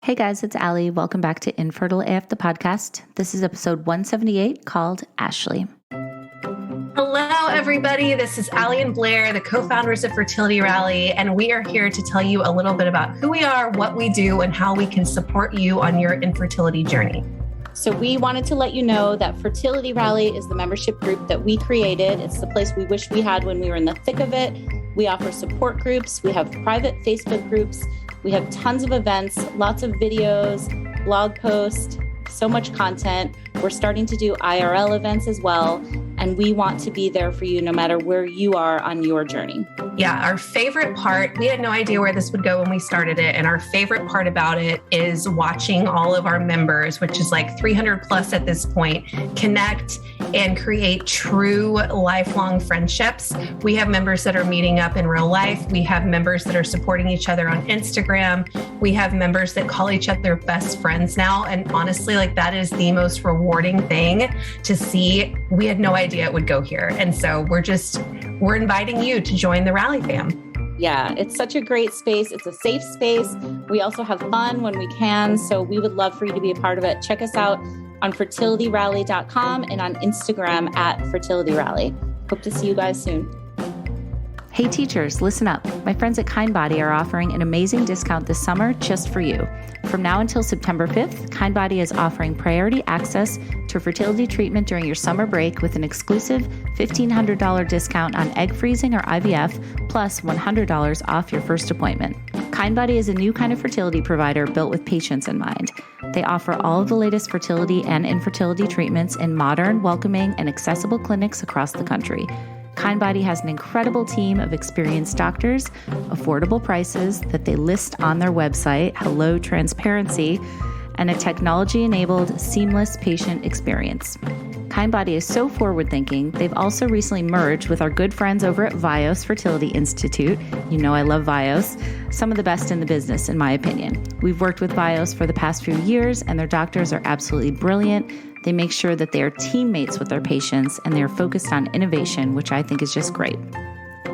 Hey guys, it's Allie. Welcome back to Infertile AF, the podcast. This is episode 178 called Ashley. Hello, everybody. This is Allie and Blair, the co-founders of Fertility Rally, and we are here to tell you a little bit about who we are, what we do, and how we can support you on your infertility journey. So we wanted to let you know that Fertility Rally is the membership group that we created. It's the place we wish we had when we were in the thick of it. We offer support groups. We have private Facebook groups. We have tons of events, lots of videos, blog posts, so much content. We're starting to do IRL events as well. And we want to be there for you no matter where you are on your journey. Yeah, our favorite part, we had no idea where this would go when we started it. And our favorite part about it is watching all of our members, which is like 300 plus at this point, connect and create true lifelong friendships. We have members that are meeting up in real life. We have members that are supporting each other on Instagram. We have members that call each other best friends now. And honestly, like that is the most rewarding thing to see. We had no idea it would go here. And so we're inviting you to join the Rally fam. Yeah, it's such a great space. It's a safe space. We also have fun when we can. So we would love for you to be a part of it. Check us out on fertilityrally.com and on Instagram at fertilityrally. Hope to see you guys soon. Hey teachers, listen up. My friends at KindBody are offering an amazing discount this summer just for you. From now until September 5th, KindBody is offering priority access to fertility treatment during your summer break with an exclusive $1,500 discount on egg freezing or IVF, plus $100 off your first appointment. KindBody is a new kind of fertility provider built with patients in mind. They offer all of the latest fertility and infertility treatments in modern, welcoming, and accessible clinics across the country. KindBody has an incredible team of experienced doctors, affordable prices that they list on their website, hello transparency, and a technology-enabled, seamless patient experience. KindBody is so forward-thinking, they've also recently merged with our good friends over at Vios Fertility Institute. You know I love Vios. Some of the best in the business, in my opinion. We've worked with Vios for the past few years, and their doctors are absolutely brilliant. They make sure that they are teammates with their patients, and they are focused on innovation, which I think is just great.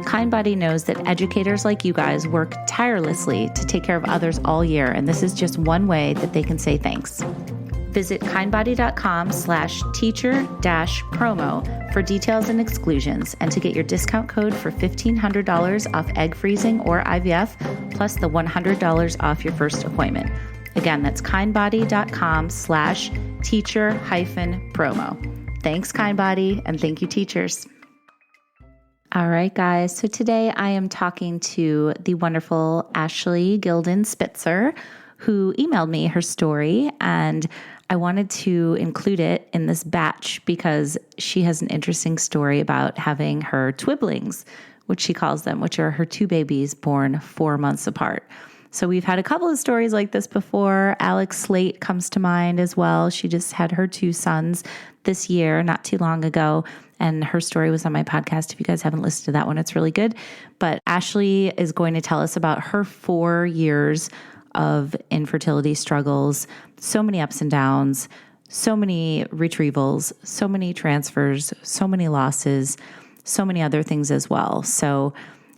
KindBody knows that educators like you guys work tirelessly to take care of others all year, and this is just one way that they can say thanks. Visit kindbody.com/teacher-promo for details and exclusions and to get your discount code for $1,500 off egg freezing or IVF, plus the $100 off your first appointment. Again, that's kindbody.com/teacher-promo. Thanks, KindBody, and thank you, teachers. All right, guys. So today I am talking to the wonderful Ashley Gilden Spitzer, who emailed me her story, and I wanted to include it in this batch because she has an interesting story about having her twiblings, which she calls them, which are her two babies born 4 months apart. So we've had a couple of stories like this before. Alex Slate comes to mind as well. She just had her two sons this year, not too long ago. And her story was on my podcast. If you guys haven't listened to that one, it's really good. But Ashley is going to tell us about her 4 years of infertility struggles, so many ups and downs, so many retrievals, so many transfers, so many losses, so many other things as well. So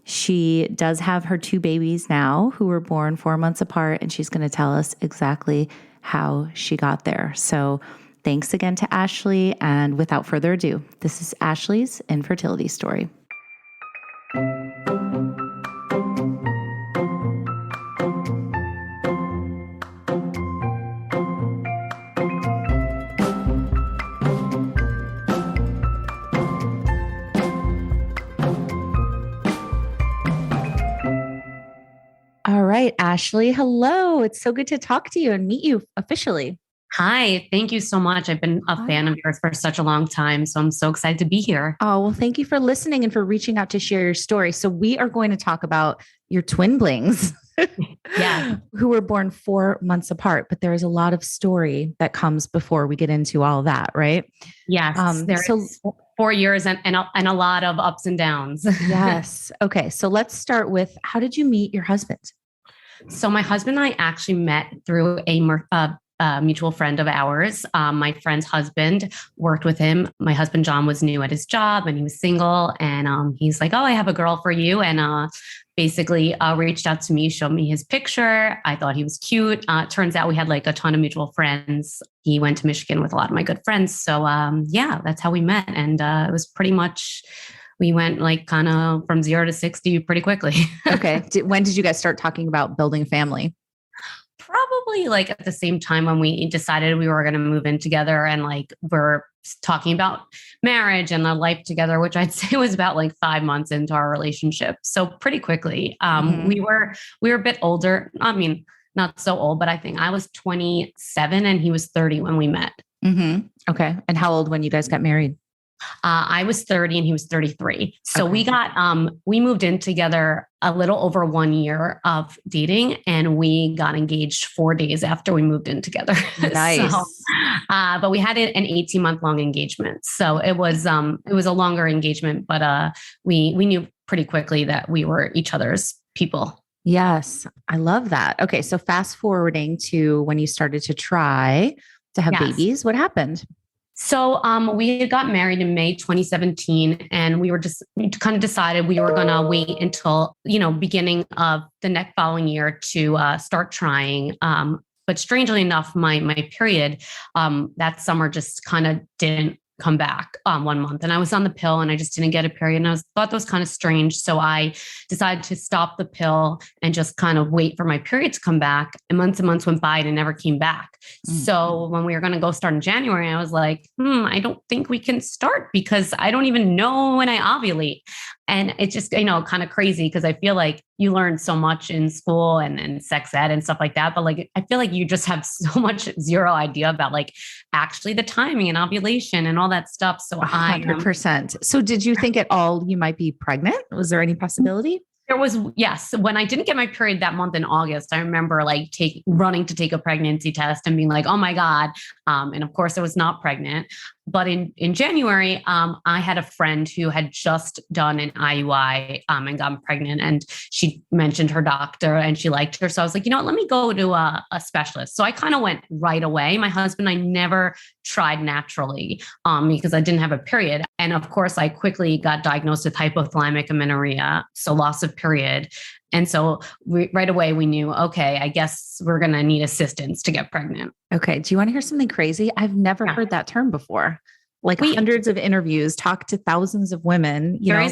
she does have her two babies now who were born 4 months apart, and she's going to tell us exactly how she got there. So thanks again to Ashley. And without further ado, this is Ashley's infertility story. All right, Ashley, hello. It's so good to talk to you and meet you officially. Hi, thank you so much. I've been a fan of yours for such a long time, so I'm so excited to be here. Oh, well, thank you for listening and for reaching out to share your story. So we are going to talk about your twinblings, who were born 4 months apart, but there is a lot of story that comes before we get into all that, right? Yes, there's 4 years and a lot of ups and downs. Yes. Okay, so let's start with, how did you meet your husband? So my husband and I actually met through a mutual friend of ours. My friend's husband worked with him. My husband, John, was new at his job and he was single. And he's like, oh, I have a girl for you. And basically reached out to me, showed me his picture. I thought he was cute. Turns out we had like a ton of mutual friends. He went to Michigan with a lot of my good friends. So yeah, that's how we met. And it was pretty much, we went like kind of from 0 to 60 pretty quickly. Okay. When did you guys start talking about building a family? Probably like at the same time when we decided we were going to move in together, and like we're talking about marriage and the life together, which I'd say was about like 5 months into our relationship. So pretty quickly, we were a bit older. I mean, not so old, but I think I was 27 and he was 30 when we met. Mm-hmm. Okay. And how old when you guys got married? I was 30 and he was 33. So we moved in together a little over 1 year of dating, and we got engaged 4 days after we moved in together. Nice. But we had an 18-month long engagement. So it was a longer engagement, but we knew pretty quickly that we were each other's people. Yes. I love that. Okay. So fast forwarding to when you started to try to have babies, what happened? So we got married in May 2017, and we kind of decided we were going to wait until, beginning of the next following year to start trying. But strangely enough, my period that summer just kind of didn't come back 1 month, and I was on the pill and I just didn't get a period, and thought that was kind of strange. So I decided to stop the pill and just kind of wait for my period to come back, and months went by and it never came back. So when we were going to go start in January, I was like, I don't think we can start because I don't even know when I ovulate. And it's just, kind of crazy because I feel like you learn so much in school and sex ed and stuff like that. But like, I feel like you just have so much zero idea about like actually the timing and ovulation and all that stuff. So 100%. So did you think at all you might be pregnant? Was there any possibility? There was, yes. When I didn't get my period that month in August, I remember like running to take a pregnancy test and being like, oh my God. And of course I was not pregnant. But in January, I had a friend who had just done an IUI and gotten pregnant, and she mentioned her doctor and she liked her. So I was like, you know what, let me go to a specialist. So I kind of went right away. My husband, I never tried naturally because I didn't have a period. And of course, I quickly got diagnosed with hypothalamic amenorrhea, so loss of period. And so right away we knew, okay, I guess we're going to need assistance to get pregnant. Okay. Do you want to hear something crazy? I've never heard that term before. Like hundreds of interviews, talked to thousands of women, I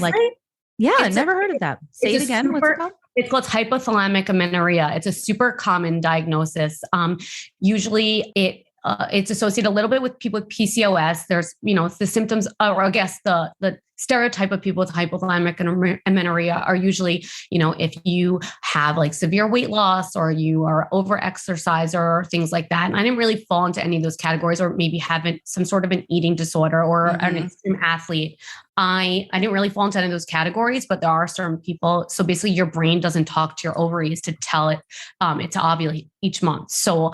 never heard of that. Say it again. What's it called? It's called hypothalamic amenorrhea. It's a super common diagnosis. Usually it's associated a little bit with people with PCOS. There's, the symptoms, or I guess the stereotype of people with hypothalamic amenorrhea are usually, if you have like severe weight loss or you are over exerciser or things like that. And I didn't really fall into any of those categories, or maybe having some sort of an eating disorder or an extreme athlete. I didn't really fall into any of those categories, but there are certain people. So basically your brain doesn't talk to your ovaries to tell it to ovulate each month. So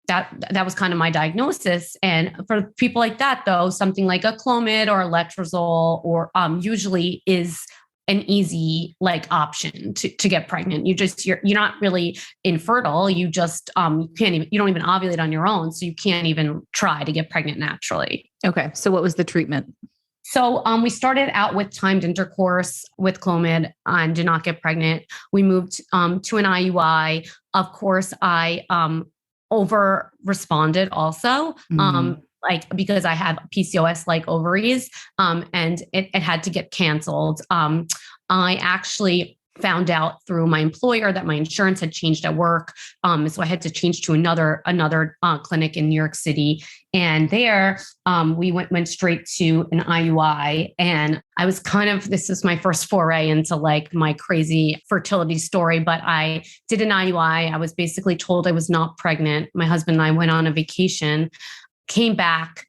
that was kind of my diagnosis. And for people like that, though, something like a Clomid or a letrozole or usually is an easy option to get pregnant. You're not really infertile. You just you don't even ovulate on your own, so you can't even try to get pregnant naturally. Okay, so what was the treatment? So we started out with timed intercourse with Clomid and did not get pregnant. We moved to an IUI. Of course, I over responded also, because I have PCOS like ovaries, and it had to get canceled. I actually found out through my employer that my insurance had changed at work. So I had to change to another clinic in New York City. And there we went straight to an IUI. And I was this is my first foray into my crazy fertility story, but I did an IUI. I was basically told I was not pregnant. My husband and I went on a vacation, came back,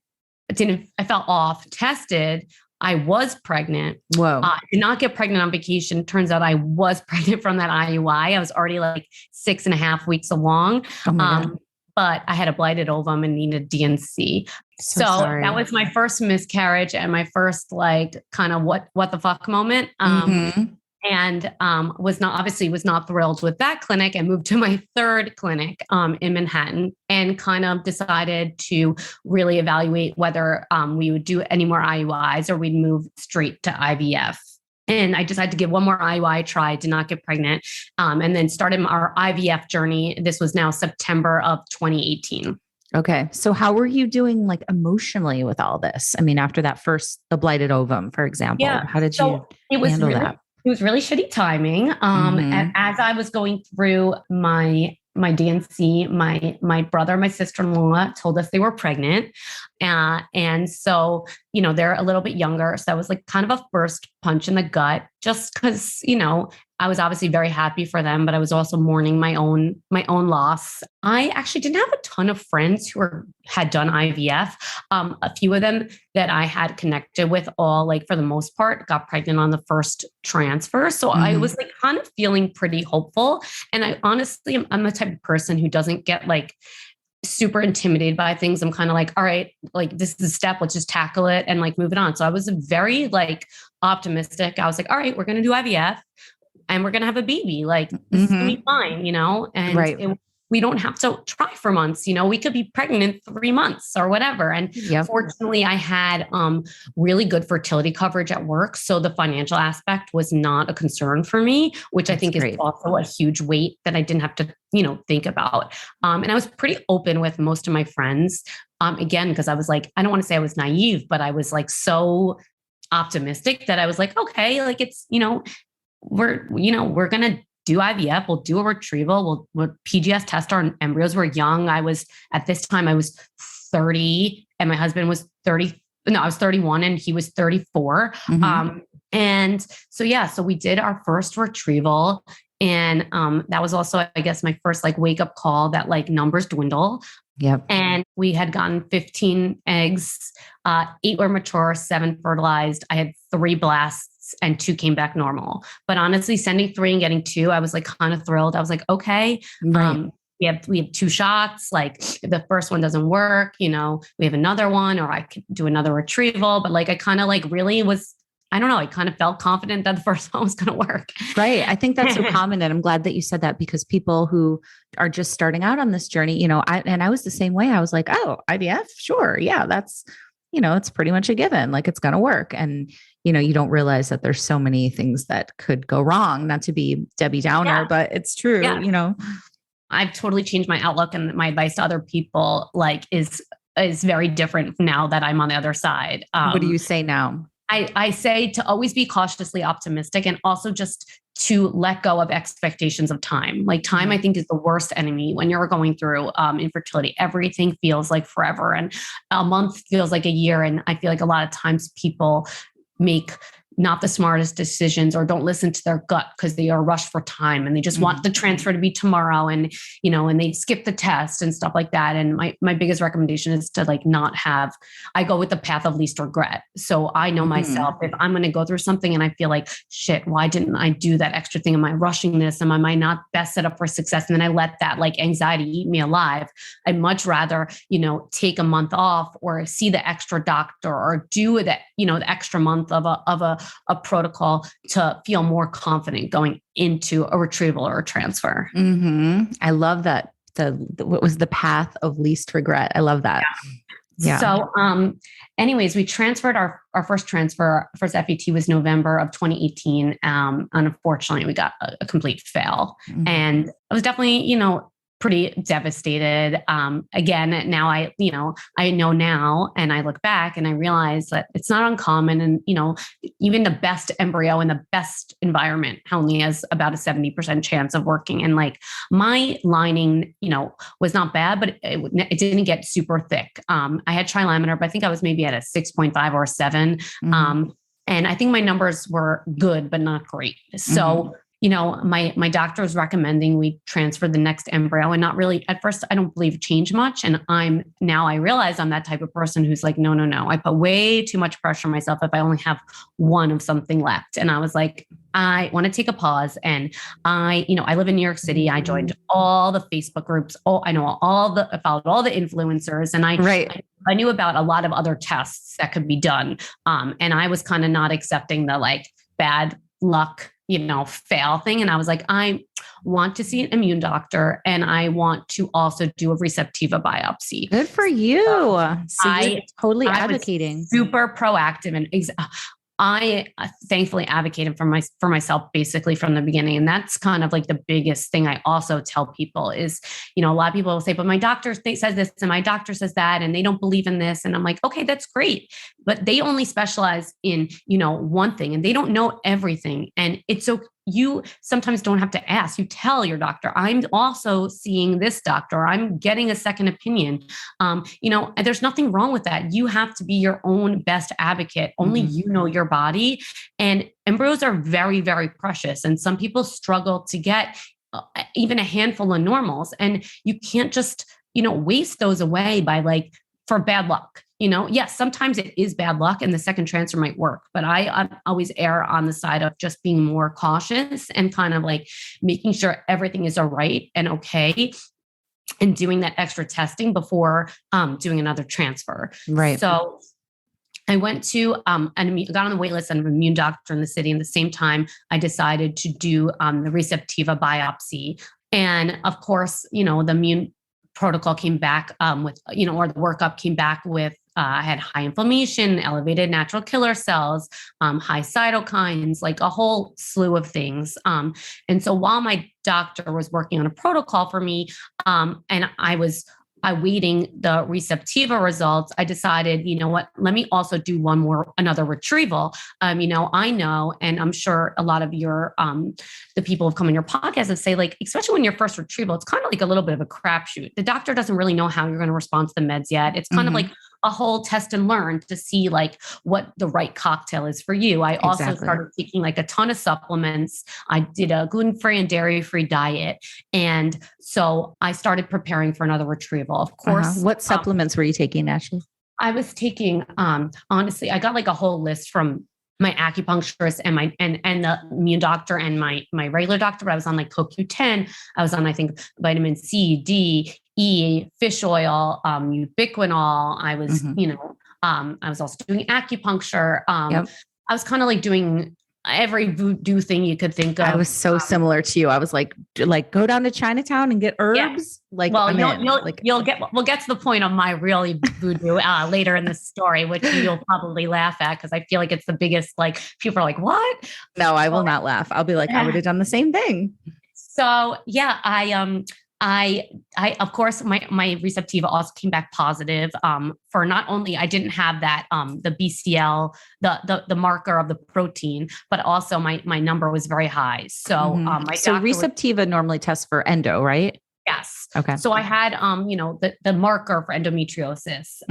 I felt off, tested. I was pregnant. Whoa. I did not get pregnant on vacation. Turns out I was pregnant from that IUI. I was already 6.5 weeks along. Oh my God. But I had a blighted ovum and needed D&C. So that was my first miscarriage and my first kind of what the fuck moment. And was not thrilled with that clinic, and moved to my third clinic in Manhattan, and kind of decided to really evaluate whether we would do any more IUIs or we'd move straight to IVF. And I decided to give one more IUI try, did not get pregnant, and then started our IVF journey. This was now September of 2018. Okay. So how were you doing like emotionally with all this? I mean, after that the blighted ovum, for example, how did you handle that? It was really shitty timing. As I was going through my DNC, my brother, my sister-in-law told us they were pregnant. And so, they're a little bit younger. So that was like kind of a first punch in the gut, just because, I was obviously very happy for them, but I was also mourning my own loss. I actually didn't have a ton of friends who had done IVF. A few of them that I had connected with, all like for the most part, got pregnant on the first transfer. So I was like kind of feeling pretty hopeful. And I honestly, I'm the type of person who doesn't get like super intimidated by things. I'm kind of like, all right, like this is a step, let's just tackle it and like move it on. So I was very like optimistic. I was like, all right, we're going to do IVF. And we're going to have a baby. Like, this is going to be fine, and we don't have to try for months. We could be pregnant in 3 months or whatever. And fortunately, I had really good fertility coverage at work. So the financial aspect was not a concern for me, which I think is also a huge weight that I didn't have to, think about. And I was pretty open with most of my friends, again, because I was like, I don't want to say I was naive, but I was like so optimistic that I was like, okay, like it's, we're going to do IVF. We'll do a retrieval. We'll PGS test our embryos. We're young. At this time, I was 30 and my husband was 30. No, I was 31 and he was 34. And so we did our first retrieval. And that was also, I guess, my first like wake up call that like numbers dwindle. Yep. And we had gotten 15 eggs, 8 were mature, 7 fertilized. I had 3 blasts and 2 came back normal. But honestly, sending 3 and getting 2, I was like kind of thrilled. I was like, okay, we have 2 shots. Like if the first one doesn't work, we have another one, or I could do another retrieval. But like, I kind of like really was, I don't know, I kind of felt confident that the first one was going to work. Right. I think that's so common. And I'm glad that you said that, because people who are just starting out on this journey, I was the same way. I was like, oh, IVF, sure. Yeah, that's, it's pretty much a given, like it's going to work. And, you don't realize that there's so many things that could go wrong, not to be Debbie Downer, but it's true, I've totally changed my outlook, and my advice to other people like is very different now that I'm on the other side. What do you say now? I say to always be cautiously optimistic, and also just to let go of expectations of time. Like time, I think, is the worst enemy when you're going through infertility. Everything feels like forever, and a month feels like a year. And I feel like a lot of times people make not the smartest decisions or don't listen to their gut because they are rushed for time and they just want the transfer to be tomorrow, and and they skip the test and stuff like that. And my biggest recommendation is to like I go with the path of least regret. So I know myself, if I'm going to go through something and I feel like, shit, why didn't I do that extra thing? Am I rushing this? Am I not best set up for success? And then I let that like anxiety eat me alive. I'd much rather, take a month off or see the extra doctor or do that, the extra month of a protocol to feel more confident going into a retrieval or a transfer. I love that. What was the path of least regret? I love that. Yeah. So, anyways, we transferred our first transfer. First FET was November of 2018. Unfortunately, we got a complete fail, and I was definitely, pretty devastated. Again, now I know now, and I look back and I realize that it's not uncommon. And, even the best embryo in the best environment only has about a 70% chance of working. And like my lining, was not bad, but it didn't get super thick. I had trilaminar, but I think I was maybe at a 6.5 or a 7. And I think my numbers were good, but not great. So my doctor was recommending we transfer the next embryo, and not really at first, I don't believe changed much. And I realize I'm that type of person who's like, no. I put way too much pressure on myself if I only have one of something left. And I was like, I want to take a pause. And I live in New York City. I joined all the Facebook groups. I followed all the influencers, and I knew about a lot of other tests that could be done. And I was kind of not accepting the like bad luck, fail thing. And I was like, I want to see an immune doctor, and I want to also do a Receptiva biopsy. Good for you. So you're totally advocating. Super proactive. And I thankfully advocated for myself basically from the beginning. And that's kind of like the biggest thing I also tell people is, a lot of people will say, but my doctor says this and my doctor says that, and they don't believe in this. And I'm like, okay, that's great. But they only specialize in, one thing, and they don't know everything. And it's so you sometimes don't have to ask. You tell your doctor, I'm also seeing this doctor. I'm getting a second opinion. There's nothing wrong with that. You have to be your own best advocate. Only you know your body. And embryos are very, very precious. And some people struggle to get even a handful of normals. And you can't just, waste those away by for bad luck. Yes, sometimes it is bad luck and the second transfer might work, but I always err on the side of just being more cautious and kind of making sure everything is all right and okay, and doing that extra testing before doing another transfer. Right. So I went to and got on the wait list of an immune doctor in the city. And at the same time, I decided to do the Receptiva biopsy. And of course, the immune protocol came back with, or the workup came back with, I had high inflammation, elevated natural killer cells, high cytokines, a whole slew of things. And so while my doctor was working on a protocol for me, and I was awaiting the Receptiva results, I decided, let me also do another retrieval. I know, and I'm sure a lot of the people who've come on your podcast and say, especially when your first retrieval, it's kind of a little bit of a crapshoot. The doctor doesn't really know how you're going to respond to the meds yet. It's kind of a whole test and learn to see what the right cocktail is for you. I also started taking a ton of supplements. I did a gluten-free and dairy-free diet. And so I started preparing for another retrieval. Of course. What supplements were you taking, Ashley? I was taking, honestly, I got a whole list from my acupuncturist and the immune doctor and my regular doctor, but I was on CoQ10. I was on, I think, vitamin C, D, E, fish oil, ubiquinol. I was, I was also doing acupuncture. I was kind of doing every voodoo thing you could think of. I was so similar to you. I was like, go down to Chinatown and get herbs. We'll get to the point of my really voodoo later in the story, which you'll probably laugh at because I feel like it's the biggest. People are like, "What?" No, I will not laugh. I'll be like, I would have done the same thing. So yeah, I of course my Receptiva also came back positive for not only I didn't have that the BCL the marker of the protein, but also my number was very high. So so Receptiva normally tests for endo, right? Yes. Okay. So I had the marker for endometriosis.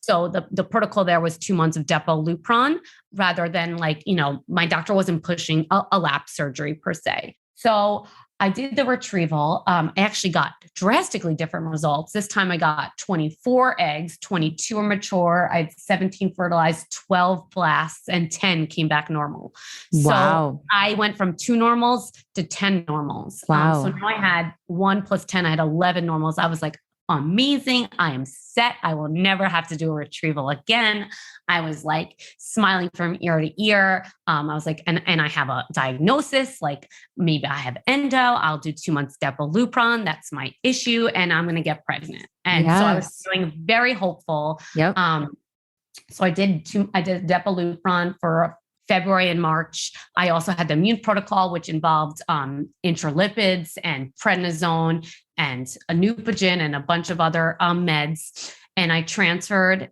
So the protocol there was 2 months of Depo-Lupron rather than my doctor wasn't pushing a lap surgery per se. So I did the retrieval. I actually got drastically different results. This time I got 24 eggs, 22 were mature. I had 17 fertilized, 12 blasts, and 10 came back normal. Wow. So I went from 2 normals to 10 normals. Wow. So now I had 1 plus 10, I had 11 normals. I was like, amazing. I am set. I will never have to do a retrieval again. I was smiling from ear to ear. I was and I have a diagnosis, maybe I have endo. I'll do 2 months Depo-Lupron. That's my issue. And I'm going to get pregnant. And so I was feeling very hopeful. Yep. So I did Depo-Lupron for February and March. I also had the immune protocol, which involved intralipids and prednisone and a Neupogen and a bunch of other meds. And I transferred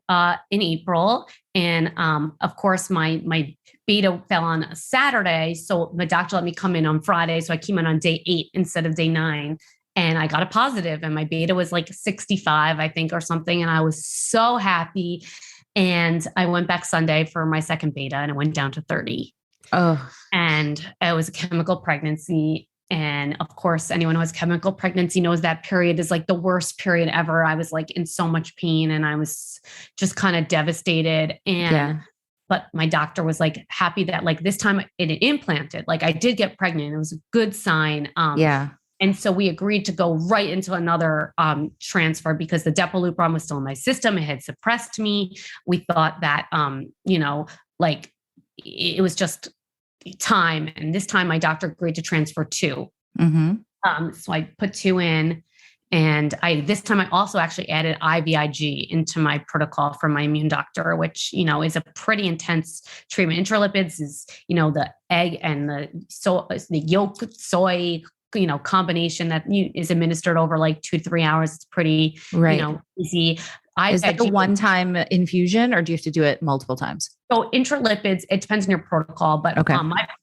in April. And of course, my beta fell on a Saturday. So my doctor let me come in on Friday. So I came in on day 8 instead of day 9. And I got a positive, and my beta was 65, I think, or something. And I was so happy. And I went back Sunday for my second beta, and it went down to 30. Oh. And it was a chemical pregnancy. And of course, anyone who has chemical pregnancy knows that period is the worst period ever. I was in so much pain, and I was just kind of devastated. But my doctor was happy that this time it implanted. I did get pregnant. It was a good sign. And so we agreed to go right into another transfer because the Depo-Lupron was still in my system. It had suppressed me. We thought that, it was just time. And this time my doctor agreed to transfer 2. So I put 2 in, And this time I also actually added IVIG into my protocol from my immune doctor, which, is a pretty intense treatment. Intralipids is, the egg and the yolk soy, combination that is administered over like 2 to 3 hours. It's pretty, easy. Is that a one-time infusion, or do you have to do it multiple times? So intralipids, it depends on your protocol, but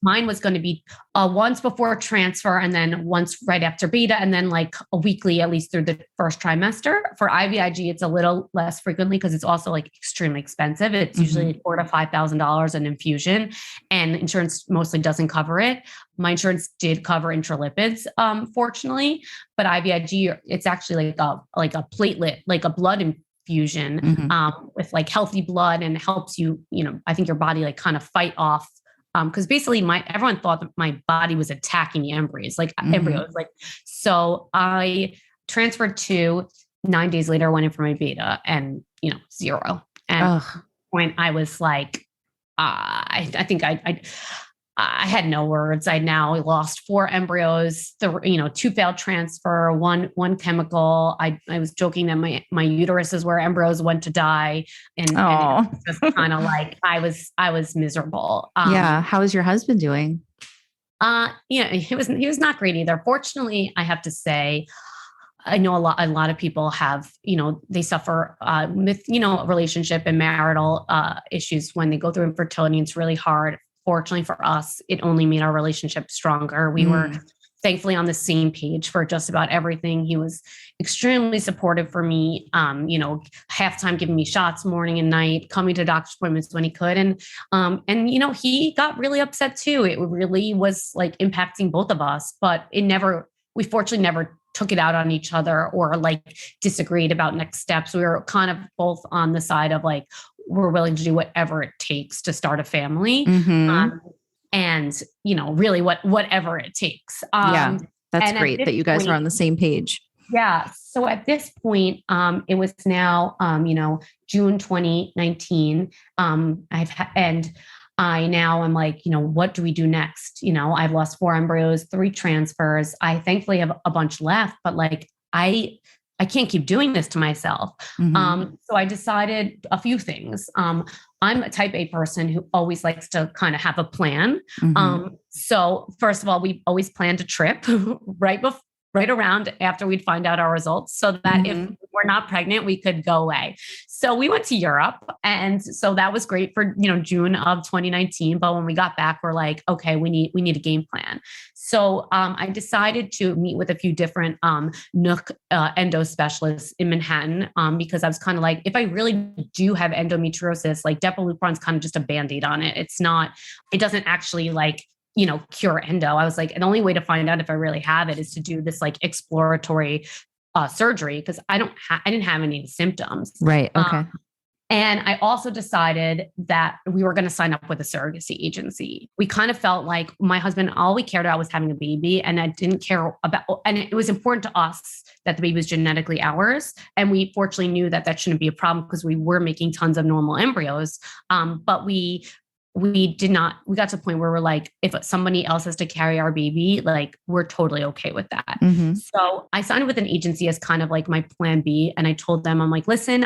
mine was going to be once before transfer and then once right after beta, and then like a weekly, at least through the first trimester. For IVIG, it's a little less frequently because it's also like extremely expensive. It's usually $4,000 to $5,000 an infusion, and insurance mostly doesn't cover it. My insurance did cover intralipids, fortunately, but IVIG, it's actually like a platelet, like a blood infusion with like healthy blood, and helps you, I think your body like kind of fight off. Cause basically everyone thought that my body was attacking the embryos. So I transferred 9 days later, went in for my beta and, 0. And at that point I was like, I think I had no words. I now lost 4 embryos, 2 failed transfer, one chemical. I was joking that my uterus is where embryos went to die. And it was just kind of like, I was miserable. How is your husband doing? He was not great either. Fortunately, I have to say, I know a lot of people have, they suffer with, relationship and marital issues when they go through infertility. It's really hard. Fortunately for us, it only made our relationship stronger. We were thankfully on the same page for just about everything. He was extremely supportive for me, half time giving me shots morning and night, coming to doctor's appointments when he could. And he got really upset too. It really was like impacting both of us, but we fortunately never took it out on each other or like disagreed about next steps. We were kind of both on the side of like, we're willing to do whatever it takes to start a family. And, really whatever it takes. That's great that you guys are on the same page. Yeah. So at this point, it was now, June 2019. I now am like, what do we do next? I've lost 4 embryos, 3 transfers. I thankfully have a bunch left, but like, I can't keep doing this to myself. So I decided a few things. I'm a type A person who always likes to kind of have a plan. So first of all, we always planned a trip right around after we'd find out our results, so that if we're not pregnant, we could go away. So we went to Europe. And so that was great for, June of 2019. But when we got back, we're like, okay, we need a game plan. So I decided to meet with a few different NUC endo specialists in Manhattan because I was kind of like, if I really do have endometriosis, like Depo-Lupron's kind of just a Band-Aid on it. It doesn't actually like, cure endo. I was like, the only way to find out if I really have it is to do this like exploratory surgery, because I didn't have any symptoms. Right. Okay. And I also decided that we were going to sign up with a surrogacy agency. We kind of felt like my husband, all we cared about was having a baby. And I didn't care about, and it was important to us that the baby was genetically ours. And we fortunately knew that shouldn't be a problem because we were making tons of normal embryos. But we got to the point where we're like, if somebody else has to carry our baby, like we're totally okay with that. So I signed with an agency as kind of like my plan B. And I told them, I'm like, listen,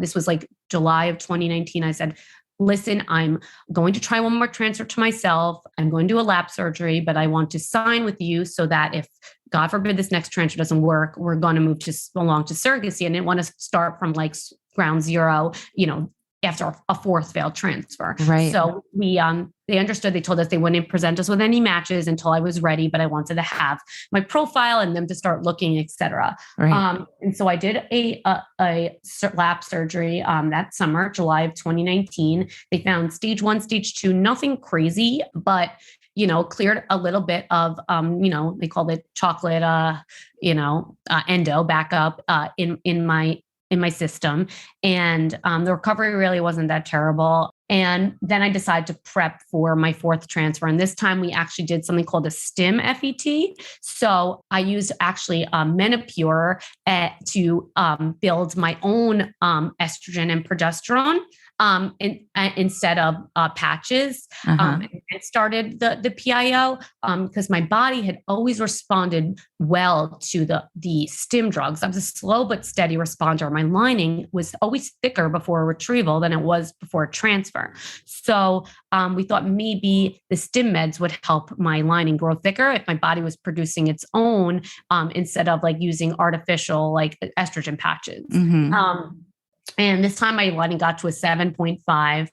this was like July of 2019. I said, listen, I'm going to try one more transfer to myself. I'm going to do a lap surgery, but I want to sign with you so that if God forbid this next transfer doesn't work, we're going to move along to surrogacy. And I didn't want to start from like ground zero, after a 4th failed transfer. Right. So they understood, they told us they wouldn't present us with any matches until I was ready, but I wanted to have my profile and them to start looking, et cetera. Right. And so I did a lap surgery that summer, July of 2019. They found stage 1, stage 2, nothing crazy, but cleared a little bit of, they called it chocolate, endo backup in my system. And the recovery really wasn't that terrible. And then I decided to prep for my 4th transfer. And this time we actually did something called a STIM FET. So I used actually Menopur to build my own estrogen and progesterone. instead of patches. And started the PIO because my body had always responded well to the stim drugs. I was a slow but steady responder. My lining was always thicker before retrieval than it was before transfer. So we thought maybe the stim meds would help my lining grow thicker if my body was producing its own instead of like using artificial like estrogen patches. And this time my lining got to a 7.5.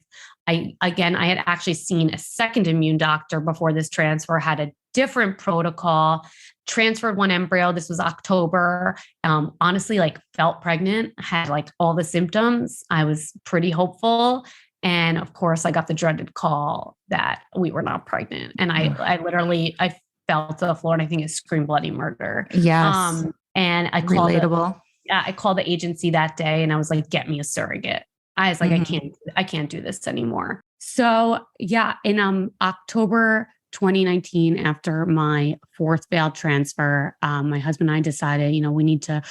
I had actually seen a second immune doctor before this transfer, had a different protocol, transferred one embryo. This was October. Honestly, like felt pregnant, had like all the symptoms. I was pretty hopeful. And of course I got the dreaded call that we were not pregnant. And I literally fell to the floor and I think it screamed bloody murder. Yes. And I called I called the agency that day and I was like, get me a surrogate. I was like, I can't do this anymore. So yeah, in October 2019, after my fourth failed transfer, my husband and I decided, we need to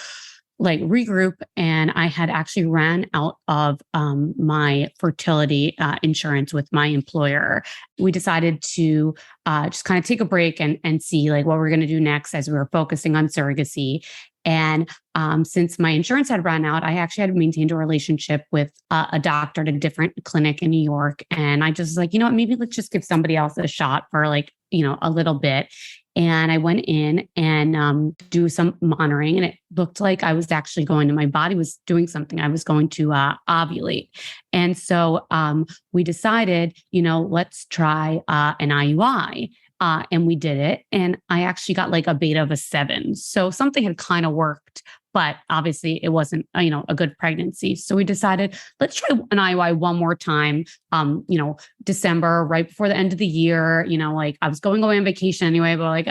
like regroup. And I had actually ran out of my fertility insurance with my employer. We decided to just kind of take a break and see like what we're going to do next as we were focusing on surrogacy. And since my insurance had run out, I actually had maintained a relationship with a doctor at a different clinic in New York. And I just was like, maybe let's just give somebody else a shot for like, a little bit. And I went in and do some monitoring, and it looked like I was actually my body was doing something. I was going to ovulate. And so we decided, let's try an IUI. And we did it. And I actually got like a beta of a 7. So something had kind of worked, but obviously it wasn't, a good pregnancy. So we decided, let's try an IUI one more time, December, right before the end of the year, like I was going away on vacation anyway, but like,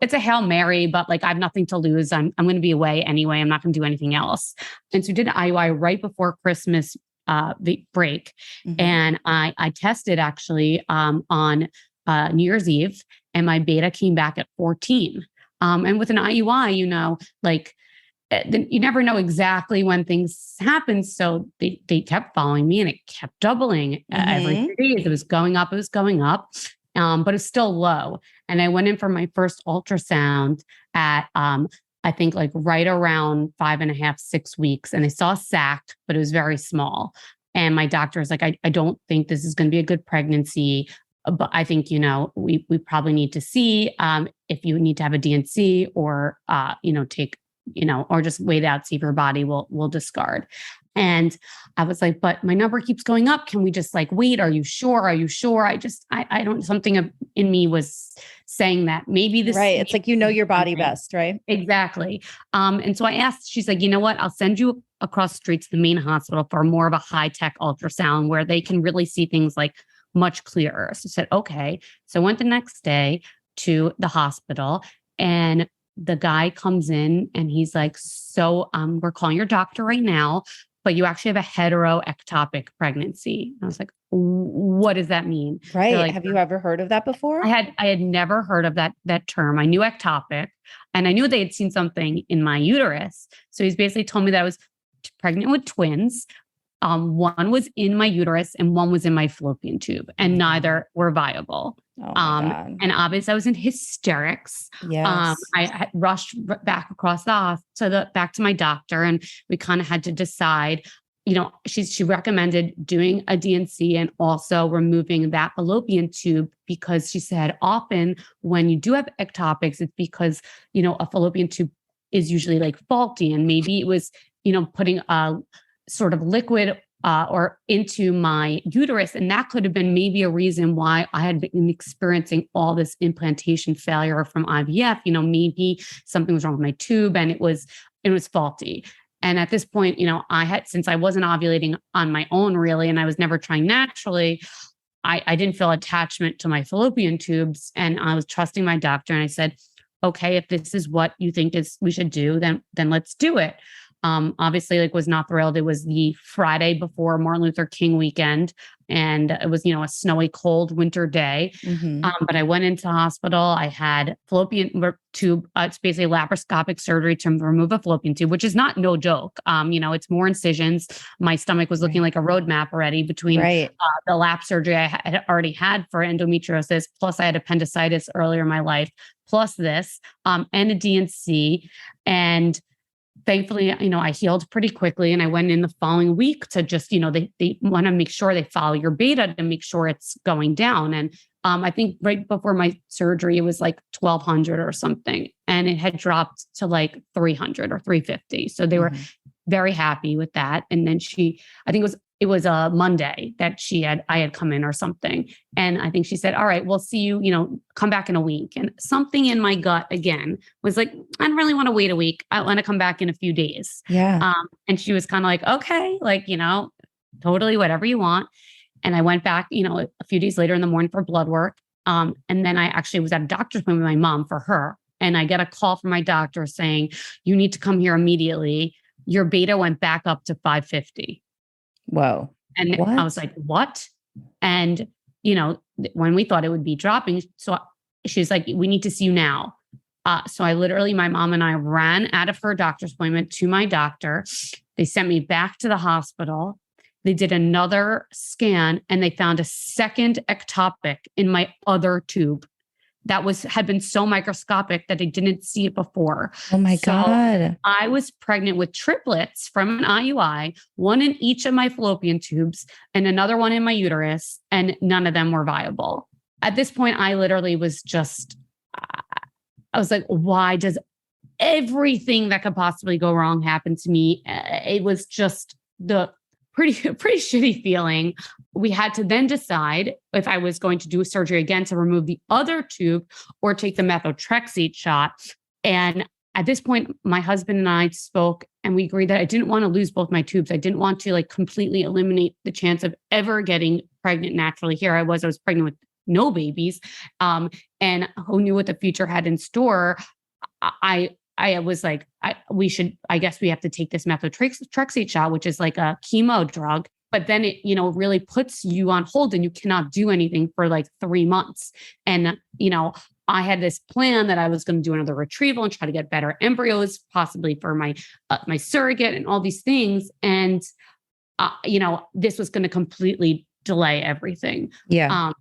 it's a Hail Mary, but like I have nothing to lose. I'm going to be away anyway. I'm not going to do anything else. And so we did an IUI right before Christmas the break. And I tested actually on New Year's Eve, and my beta came back at 14. And with an IUI, like you never know exactly when things happen. So they kept following me, and it kept doubling every 3 days. It was going up, but it's still low. And I went in for my first ultrasound at, I think like right around 5.5, 6 weeks. And I saw a sac, but it was very small. And my doctor was like, I don't think this is going to be a good pregnancy. But I think, we probably need to see if you need to have a DNC or, take, or just wait out, see if your body will discard. And I was like, but my number keeps going up. Can we just like, wait, are you sure? I don't, something in me was saying that maybe this. Right. It's like, your body best, right? Exactly. And so I asked, she's like, you know what? I'll send you across the street to the main hospital for more of a high-tech ultrasound where they can really see things like much clearer. So I said, okay. So I went the next day to the hospital, and the guy comes in and he's like, so we're calling your doctor right now, but you actually have a ectopic pregnancy. And I was like, what does that mean? Right. Like, have you ever heard of that before? I had never heard of that term. I knew ectopic, and I knew they had seen something in my uterus. So he's basically told me that I was pregnant with twins. One was in my uterus and one was in my fallopian tube, and neither were viable. Oh my God. And obviously I was in hysterics. Yes. I had rushed back across back to my doctor, and we kind of had to decide, she recommended doing a DNC and also removing that fallopian tube, because she said often when you do have ectopics, it's because, a fallopian tube is usually like faulty, and maybe it was, putting a sort of liquid or into my uterus. And that could have been maybe a reason why I had been experiencing all this implantation failure from IVF. Maybe something was wrong with my tube and it was faulty. And at this point, since I wasn't ovulating on my own really, and I was never trying naturally, I didn't feel attachment to my fallopian tubes, and I was trusting my doctor. And I said, okay, if this is what you think we should do, then let's do it. Obviously, like, was not thrilled. It was the Friday before Martin Luther King weekend, and it was, a snowy, cold winter day. But I went into hospital. I had fallopian tube. It's basically laparoscopic surgery to remove a fallopian tube, which is no joke. It's more incisions. My stomach was looking like a roadmap already between the lap surgery I had already had for endometriosis, plus I had appendicitis earlier in my life, plus this, and a DNC. And thankfully, I healed pretty quickly, and I went in the following week to just, they want to make sure they follow your beta to make sure it's going down. And I think right before my surgery, it was like 1,200 or something, and it had dropped to like 300 or 350. So they were very happy with that. And then I think it was a Monday that I had come in or something. And I think she said, all right, we'll see you, come back in a week. And something in my gut again was like, I don't really want to wait a week. I want to come back in a few days. Yeah. And she was kind of like, okay, like, totally whatever you want. And I went back, a few days later in the morning for blood work. And then I actually was at a doctor's appointment with my mom for her. And I get a call from my doctor saying, you need to come here immediately. Your beta went back up to 550. Whoa. And what? I was like, what? And, when we thought it would be dropping, so she's like, we need to see you now. So my mom and I ran out of her doctor's appointment to my doctor. They sent me back to the hospital. They did another scan and they found a second ectopic in my other tube that had been so microscopic that I didn't see it before. Oh my God. I was pregnant with triplets from an IUI, one in each of my fallopian tubes and another one in my uterus, and none of them were viable. At this point, I literally was I was like, why does everything that could possibly go wrong happen to me? It was just the pretty shitty feeling. We had to then decide if I was going to do a surgery again to remove the other tube or take the methotrexate shot. And at this point, my husband and I spoke and we agreed that I didn't want to lose both my tubes. I didn't want to completely eliminate the chance of ever getting pregnant naturally. Here I was pregnant with no babies. And who knew what the future had in store. I was like, I guess we have to take this methotrexate shot, which is like a chemo drug, but then it, really puts you on hold and you cannot do anything for like 3 months. And, I had this plan that I was going to do another retrieval and try to get better embryos, possibly for my surrogate and all these things. And, this was going to completely delay everything. Yeah.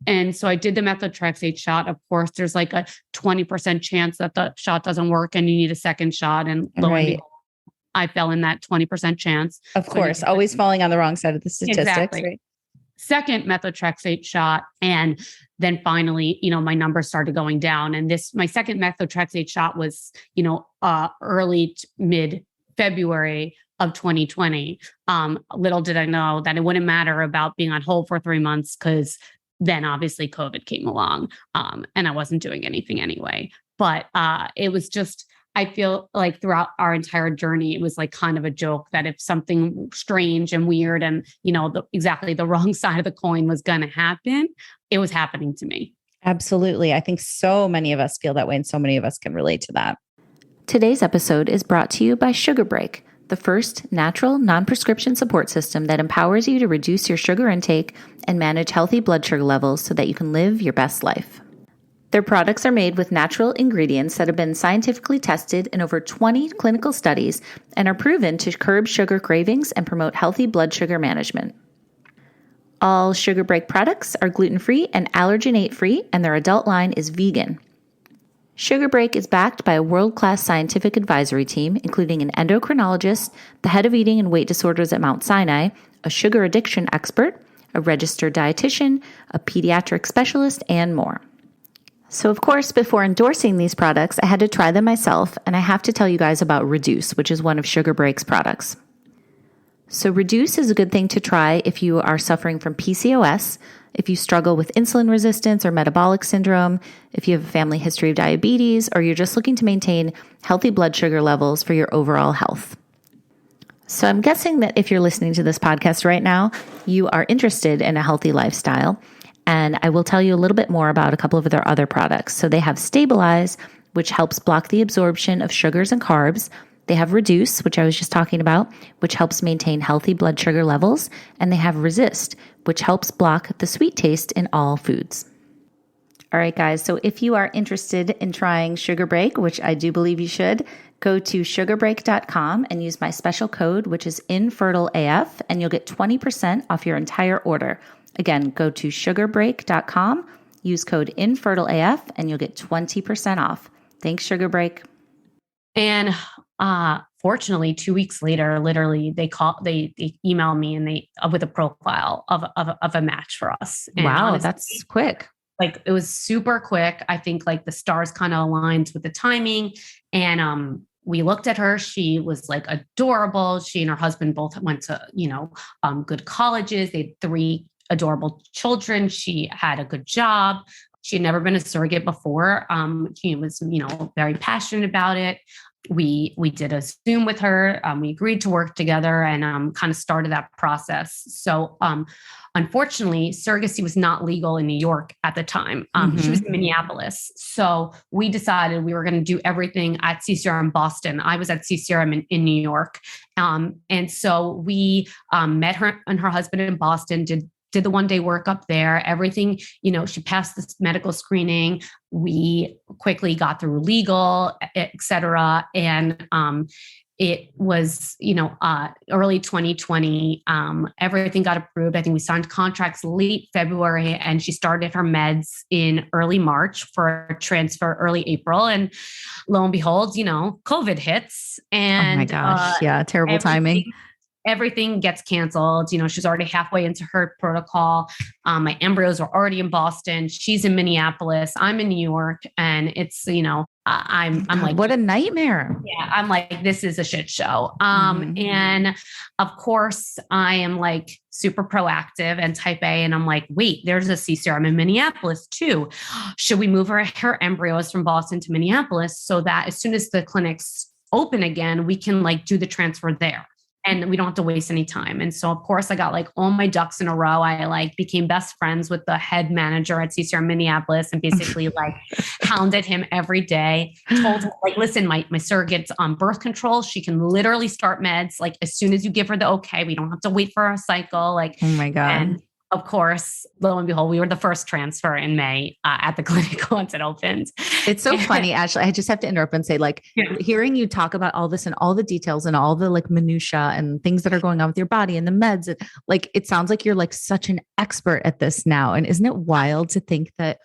And so I did the methotrexate shot. Of course, there's like a 20% chance that the shot doesn't work and you need a second shot. And lo and behold, I fell in that 20% chance. Of course, always falling on the wrong side of the statistics. Exactly. Right? Second methotrexate shot. And then finally, my numbers started going down. And my second methotrexate shot was, early to mid February of 2020. Little did I know that it wouldn't matter about being on hold for 3 months because then obviously COVID came along and I wasn't doing anything anyway. But it was just, I feel like throughout our entire journey, it was like kind of a joke that if something strange and weird and, exactly the wrong side of the coin was going to happen, it was happening to me. Absolutely. I think so many of us feel that way and so many of us can relate to that. Today's episode is brought to you by Sugar Break, the first natural, non-prescription support system that empowers you to reduce your sugar intake and manage healthy blood sugar levels so that you can live your best life. Their products are made with natural ingredients that have been scientifically tested in over 20 clinical studies and are proven to curb sugar cravings and promote healthy blood sugar management. All Sugar Break products are gluten-free and allergen-free, and their adult line is vegan. Sugar Break is backed by a world-class scientific advisory team, including an endocrinologist, the head of eating and weight disorders at Mount Sinai, a sugar addiction expert, a registered dietitian, a pediatric specialist, and more. So, of course, before endorsing these products, I had to try them myself, and I have to tell you guys about Reduce, which is one of Sugar Break's products. So Reduce is a good thing to try if you are suffering from PCOS, if you struggle with insulin resistance or metabolic syndrome, if you have a family history of diabetes, or you're just looking to maintain healthy blood sugar levels for your overall health. So I'm guessing that if you're listening to this podcast right now, you are interested in a healthy lifestyle. And I will tell you a little bit more about a couple of their other products. So they have Stabilize, which helps block the absorption of sugars and carbs. They have Reduce, which I was just talking about, which helps maintain healthy blood sugar levels. And they have Resist, which helps block the sweet taste in all foods. All right, guys. So if you are interested in trying Sugar Break, which I do believe you should, go to sugarbreak.com and use my special code, which is InfertileAF, and you'll get 20% off your entire order. Again, go to sugarbreak.com, use code InfertileAF, and you'll get 20% off. Thanks, Sugar Break. And fortunately, 2 weeks later, literally, they emailed me and they with a profile of a match for us. And wow, honestly, that's quick. Like it was super quick. I think like the stars kind of aligned with the timing. And we looked at her. She was like adorable. She and her husband both went to, good colleges. They had 3 adorable children. She had a good job. She had never been a surrogate before. She was, very passionate about it. We did a Zoom with her. We agreed to work together and kind of started that process. So unfortunately, surrogacy was not legal in New York at the time. She was in Minneapolis. So we decided we were going to do everything at CCR in Boston. I was at CCR in New York. And so we met her and her husband in Boston, did the 1-day work up there, everything, she passed this medical screening. We quickly got through legal, et cetera. And it was, early 2020, everything got approved. I think we signed contracts late February and she started her meds in early March for a transfer early April. And lo and behold, COVID hits and oh my gosh. Yeah. Terrible timing. Everything gets canceled. She's already halfway into her protocol. My embryos are already in Boston. She's in Minneapolis. I'm in New York. And it's, I'm like, what a nightmare. Yeah. I'm like, this is a shit show. And of course I am like super proactive and type A. And I'm like, wait, there's a CCR in Minneapolis too. Should we move her embryos from Boston to Minneapolis so that as soon as the clinics open again, we can like do the transfer there? And we don't have to waste any time. And so, of course, I got like all my ducks in a row. I like became best friends with the head manager at CCR Minneapolis and basically like hounded him every day. Told him like, listen, my surrogate's on birth control. She can literally start meds. Like as soon as you give her the okay, we don't have to wait for a cycle. Like, oh my God. And of course, lo and behold, we were the first transfer in May at the clinic once it opened. It's so funny, Ashley. I just have to interrupt and say, like, hearing you talk about all this and all the details and all the like minutia and things that are going on with your body and the meds, and, like, it sounds like you're like such an expert at this now. And isn't it wild to think that,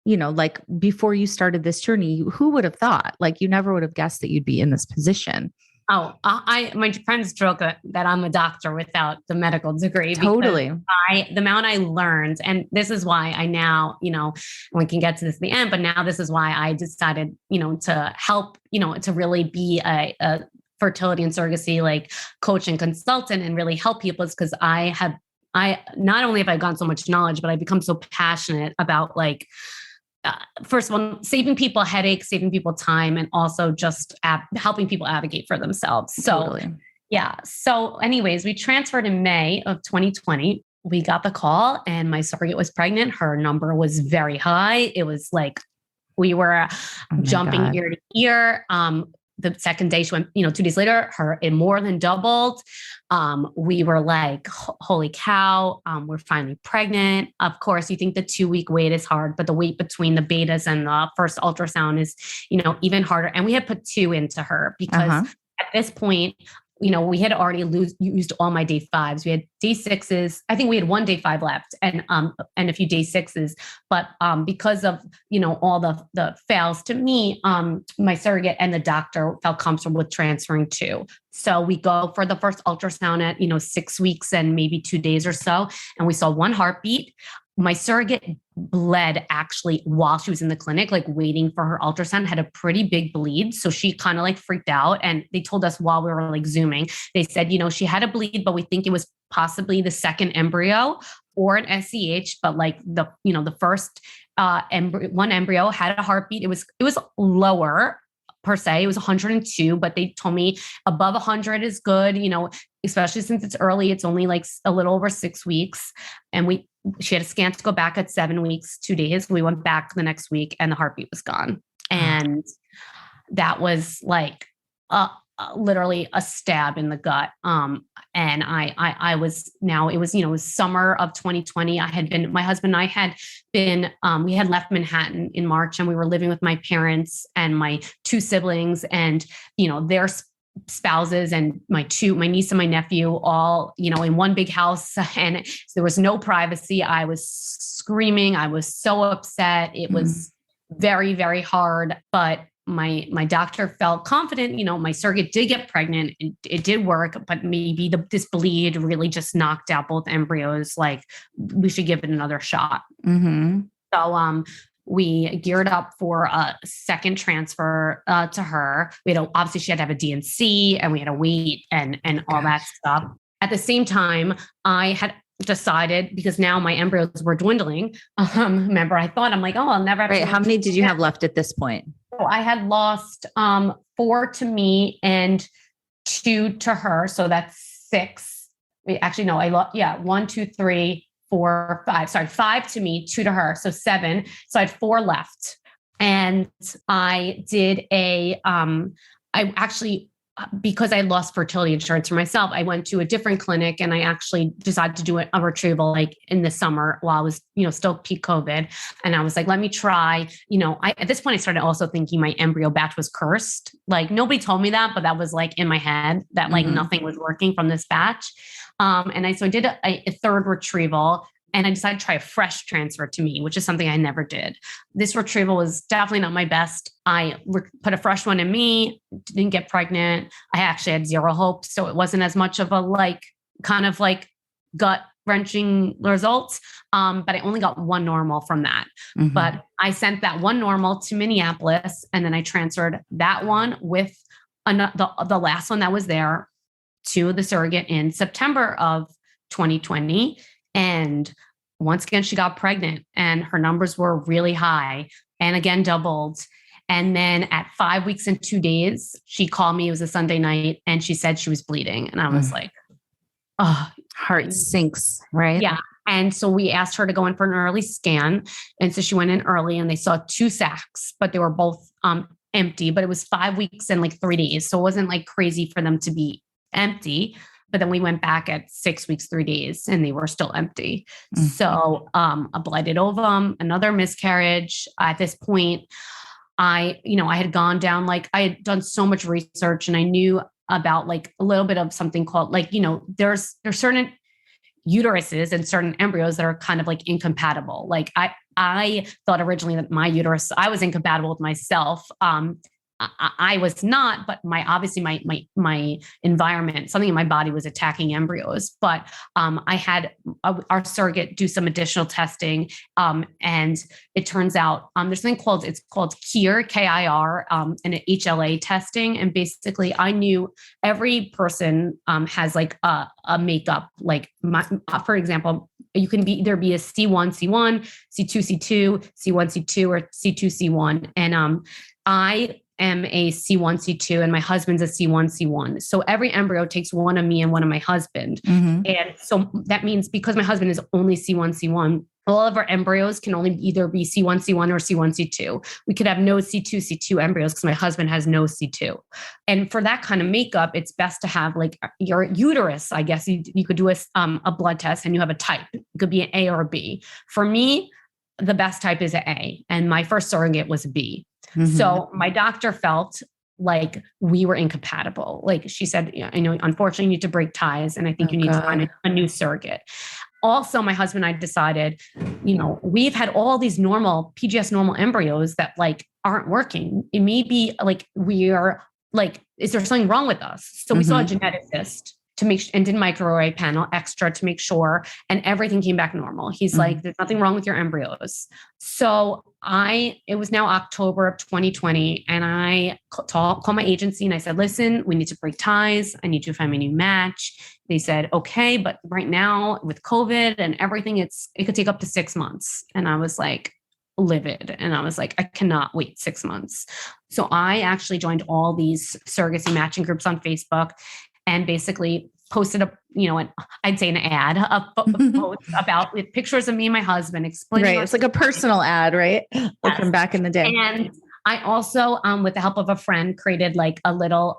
like before you started this journey, who would have thought? Like, you never would have guessed that you'd be in this position. Oh, my friends joke that I'm a doctor without the medical degree. Totally. The amount I learned, and this is why I now, we can get to this at the end, but now this is why I decided, to help, to really be a fertility and surrogacy, like coach and consultant and really help people is because I not only have I gotten so much knowledge, but I've become so passionate about like, first of all, saving people headaches, saving people time, and also just helping people advocate for themselves. So, totally. Yeah. So anyways, we transferred in May of 2020. We got the call and my surrogate was pregnant. Her number was very high. It was like, we were jumping ear to ear. The second day she went, 2 days later, it more than doubled. We were like, holy cow, we're finally pregnant. Of course, you think the 2-week wait is hard, but the wait between the betas and the first ultrasound is, even harder. And we had put 2 into her because at this point, we had already used all my day 5s. We had day 6s. I think we had 1 day 5 left and a few day 6s. But because of, all the fails to me, my surrogate and the doctor felt comfortable with transferring 2. So we go for the first ultrasound at, 6 weeks and maybe 2 days or so. And we saw 1 heartbeat. My surrogate bled actually while she was in the clinic, like waiting for her ultrasound, had a pretty big bleed. So she kind of like freaked out. And they told us while we were like Zooming, they said, she had a bleed, but we think it was possibly the second embryo or an SEH. But like the first one embryo had a heartbeat. It was lower per se. It was 102, but they told me above 100 is good, especially since it's early. It's only like a little over 6 weeks. And she had a scan to go back at 7 weeks, 2 days. We went back the next week and the heartbeat was gone. And that was like, literally a stab in the gut. And I was now, it was summer of 2020. My husband and I had been, we had left Manhattan in March, and we were living with my parents and my two siblings and, their spouses and my niece and my nephew all, in one big house, and there was no privacy. I was screaming. I was so upset. It was very, very hard, but my doctor felt confident. My surrogate did get pregnant. It did work, but maybe this bleed really just knocked out both embryos. Like, we should give it another shot. Mm-hmm. So, we geared up for a second transfer to her. Obviously she had to have a D&C, and we had to wait and all that stuff. At the same time, I had decided, because now my embryos were dwindling. Remember, I'm like, oh, I'll never have. Right. How many did you have left at this point? So I had lost 4 to me and 2 to her. So that's 6. Actually, no, I lost, 1, 2, 3, 4, 5. Sorry, 5 to me, 2 to her. So 7. So I had 4 left. And I did because I lost fertility insurance for myself, I went to a different clinic, and I actually decided to do a retrieval like in the summer while I was, still peak COVID. And I was like, let me try, at this point I started also thinking my embryo batch was cursed. Like, nobody told me that, but that was like in my head that like nothing was working from this batch. And I did a third retrieval. And I decided to try a fresh transfer to me, which is something I never did. This retrieval was definitely not my best. I put a fresh one in me, didn't get pregnant. I actually had 0 hope. So it wasn't as much of a kind of gut wrenching results. But I only got 1 normal from that. Mm-hmm. But I sent that 1 normal to Minneapolis, and then I transferred that one with the last one that was there to the surrogate in September of 2020. And once again, she got pregnant, and her numbers were really high, and again, doubled. And then at 5 weeks and 2 days, she called me. It was a Sunday night, and she said she was bleeding. And I was like, oh, heart sinks, right? Yeah. And so we asked her to go in for an early scan. And so she went in early, and they saw 2 sacs, but they were both empty, but it was 5 weeks and 3 days. So it wasn't crazy for them to be empty. But then we went back at 6 weeks, 3 days, and they were still empty. Mm-hmm. So a blighted ovum, another miscarriage. At this point, I had gone down, I had done so much research, and I knew about a little bit of something called there's certain uteruses and certain embryos that are kind of incompatible. I thought originally that my uterus, I was incompatible with myself. I was not, but obviously my environment, something in my body was attacking embryos. But I had our surrogate do some additional testing, and it turns out there's something called KIR, KIR, and an HLA testing. And basically, I knew every person has a makeup. For example, you can either be a C1C1, C2C2, C1C2, or C2C1, and I am a C1C2, and my husband's a C1C1. So every embryo takes one of me and one of my husband. Mm-hmm. And so that means because my husband is only C1C1, all of our embryos can only either be C1C1 or C1C2. We could have no C2C2 embryos because my husband has no C2. And for that kind of makeup, it's best to have your uterus. I guess you could do a blood test, and you have a type. It could be an A or a B. For me, the best type is an A, and my first surrogate was a B. Mm-hmm. So my doctor felt like we were incompatible. She said, unfortunately, you need to break ties, and I think you need to find a new surrogate. Also, my husband and I decided, we've had all these PGS normal embryos that aren't working. It may be we are is there something wrong with us? So we saw a geneticist and did microarray panel extra to make sure, and everything came back normal. He's like, there's nothing wrong with your embryos. So it was now October of 2020, and I called my agency, and I said, listen, we need to break ties. I need you to find me a new match. They said, okay, but right now with COVID and everything, it could take up to 6 months. And I was livid. And I was I cannot wait 6 months. So I actually joined all these surrogacy matching groups on Facebook, and basically posted I'd say an ad, a post about with pictures of me and my husband explaining. Right. It's a personal ad, right? Yes. From back in the day. And I also, with the help of a friend, created a little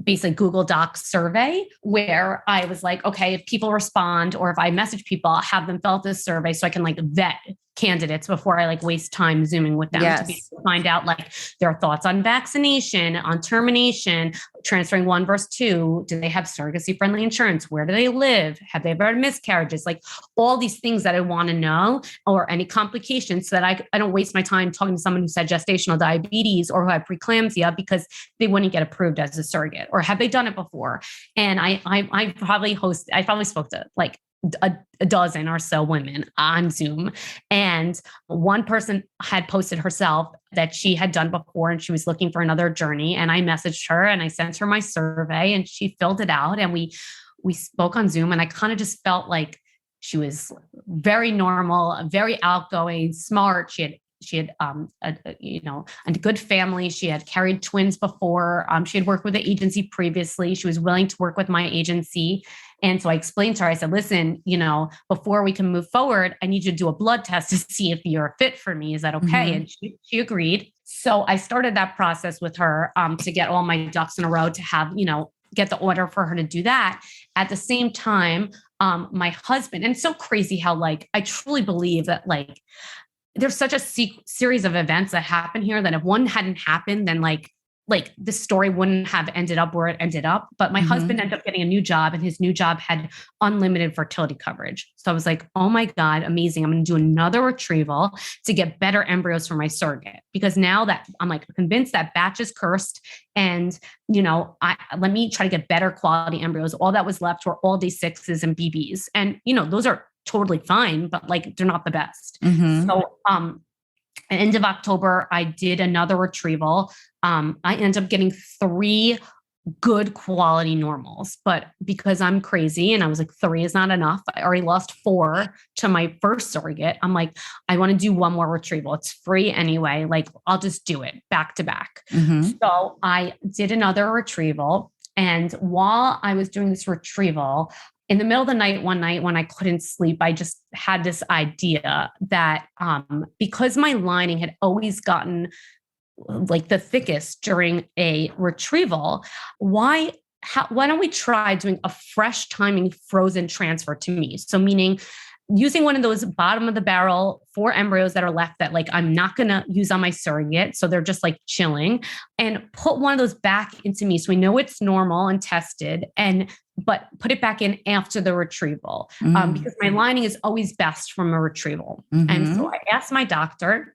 basically Google Docs survey where I was like, okay, if people respond or if I message people, I'll have them fill out this survey so I can like vet candidates before I like waste time Zooming with them to be able to find out like their thoughts on vaccination, on termination, transferring 1 versus 2. Do they have surrogacy friendly insurance? Where do they live? Have they ever had miscarriages? Like all these things that I want to know, or any complications, so that I don't waste my time talking to someone who's had gestational diabetes or who had preeclampsia because they wouldn't get approved as a surrogate, or have they done it before? And I probably spoke to like a dozen or so women on Zoom. And one person had posted herself that she had done before and she was looking for another journey. And I messaged her and I sent her my survey and she filled it out. And we spoke on Zoom, and I kind of just felt like she was very normal, very outgoing, smart. She had a good family. She had carried twins before. She had worked with the agency previously. She was willing to work with my agency. And so I explained to her, I said, listen, before we can move forward, I need you to do a blood test to see if you're a fit for me. Is that okay? Mm-hmm. And she agreed. So I started that process with her to get all my ducks in a row to have, get the order for her to do that. At the same time, my husband, and it's so crazy how like, I truly believe that like, there's such a series of events that happen here that if one hadn't happened, then like the story wouldn't have ended up where it ended up. But my husband ended up getting a new job, and his new job had unlimited fertility coverage. So I was like, oh my God, amazing. I'm going to do another retrieval to get better embryos for my surrogate. Because now that I'm like convinced that batch is cursed, and, let me try to get better quality embryos. All that was left were all D6s and BBs. And, those are totally fine, but like, they're not the best. Mm-hmm. So, at the end of October, I did another retrieval. I ended up getting 3 good quality normals, but because I'm crazy and I was like, 3 is not enough. I already lost 4 to my first surrogate. I'm like, I want to do one more retrieval. It's free anyway. Like, I'll just do it back to back. Mm-hmm. So I did another retrieval. And while I was doing this retrieval, in the middle of the night, one night when I couldn't sleep, I just had this idea that because my lining had always gotten like the thickest during a retrieval, why don't we try doing a fresh timing frozen transfer to me? So meaning using one of those bottom of the barrel 4 embryos that are left that like I'm not going to use on my surrogate. So they're just like chilling, and put one of those back into me. So we know it's normal and tested, but put it back in after the retrieval because my lining is always best from a retrieval. Mm-hmm. And so I asked my doctor,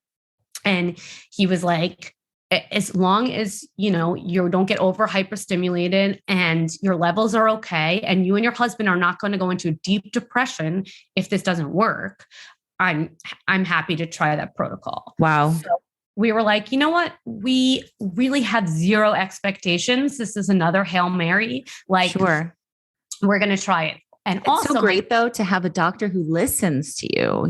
and he was like, as long as, you don't get over hyperstimulated and your levels are okay, and you and your husband are not going to go into a deep depression if this doesn't work, I'm happy to try that protocol. Wow. So we were like, you know what? We really have 0 expectations. This is another Hail Mary. Like, sure, we're going to try it. And it's also so great though to have a doctor who listens to you,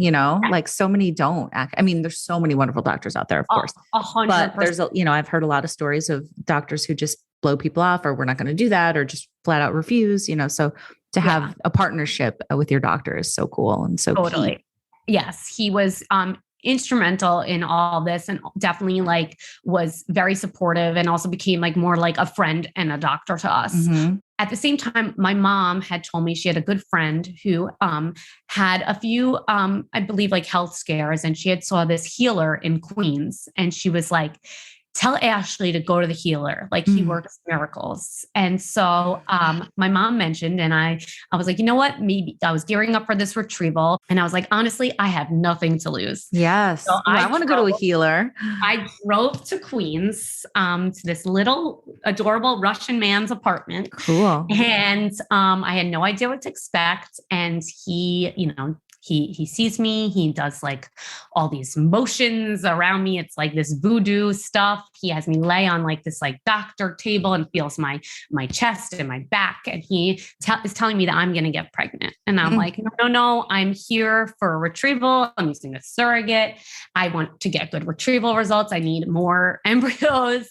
like so many don't act. I mean, there's so many wonderful doctors out there, of course, 100%. But there's I've heard a lot of stories of doctors who just blow people off, or we're not going to do that, or just flat out refuse, so to have a partnership with your doctor is so cool. And so totally. Key. Yes. He was, instrumental in all this, and definitely like was very supportive, and also became like more like a friend and a doctor to us. Mm-hmm. At the same time, my mom had told me she had a good friend who had a few, I believe, like health scares, and she had saw this healer in Queens, and she was like, tell Ashley to go to the healer. Like he works miracles. And so my mom mentioned, and I was like, you know what? Maybe I was gearing up for this retrieval. And I was like, honestly, I have nothing to lose. Yes. So I want to go to a healer. I drove to Queens to this little adorable Russian man's apartment. Cool. And I had no idea what to expect. And he, he sees me, he does like all these motions around me. It's like this voodoo stuff. He has me lay on like this like doctor table and feels my chest and my back. And he is telling me that I'm going to get pregnant. And I'm like, no, I'm here for a retrieval. I'm using a surrogate. I want to get good retrieval results. I need more embryos.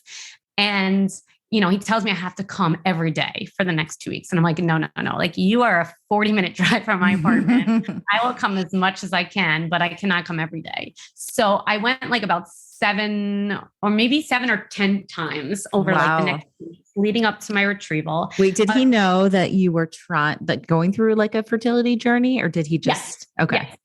And he tells me I have to come every day for the next 2 weeks. And I'm like, no. Like, you are a 40-minute drive from my apartment. I will come as much as I can, but I cannot come every day. So I went like about 7 or 10 times over like the next weeks leading up to my retrieval. Wait, did he know that you were going through like a fertility journey, or did he just, yes, okay. Yes.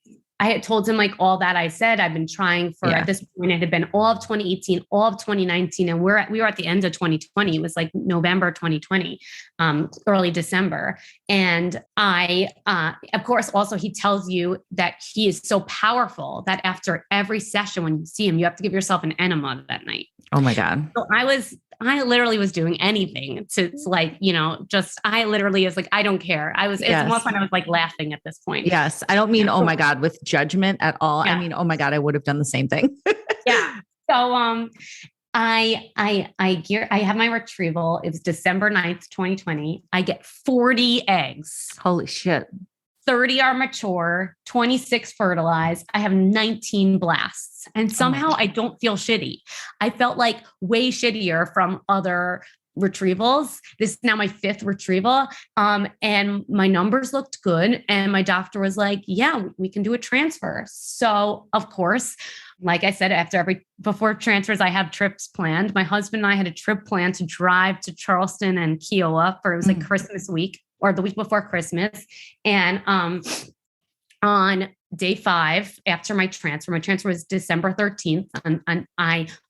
I had told him like all that I said. I've been trying for, at this point, it had been all of 2018, all of 2019. And we were at the end of 2020. It was like November, 2020, early December. And I, of course, also he tells you that he is so powerful that after every session, when you see him, you have to give yourself an enema that night. Oh my God. So I literally was doing anything to like, I literally was like, I don't care. It's almost when I was like laughing at this point. Yes. I don't mean, oh my God, with judgment at all. Yeah. I mean, oh my God, I would have done the same thing. Yeah. So, I have my retrieval. It was December 9th, 2020. I get 40 eggs. Holy shit. 30 are mature, 26 fertilized. I have 19 blasts. And somehow I don't feel shitty. I felt like way shittier from other retrievals. This is now my 5th retrieval. And my numbers looked good. And my doctor was like, yeah, we can do a transfer. So of course, like I said, before transfers, I have trips planned. My husband and I had a trip planned to drive to Charleston and Kiowa it was like Christmas week, or the week before Christmas. And on day 5 after my transfer was December 13th. And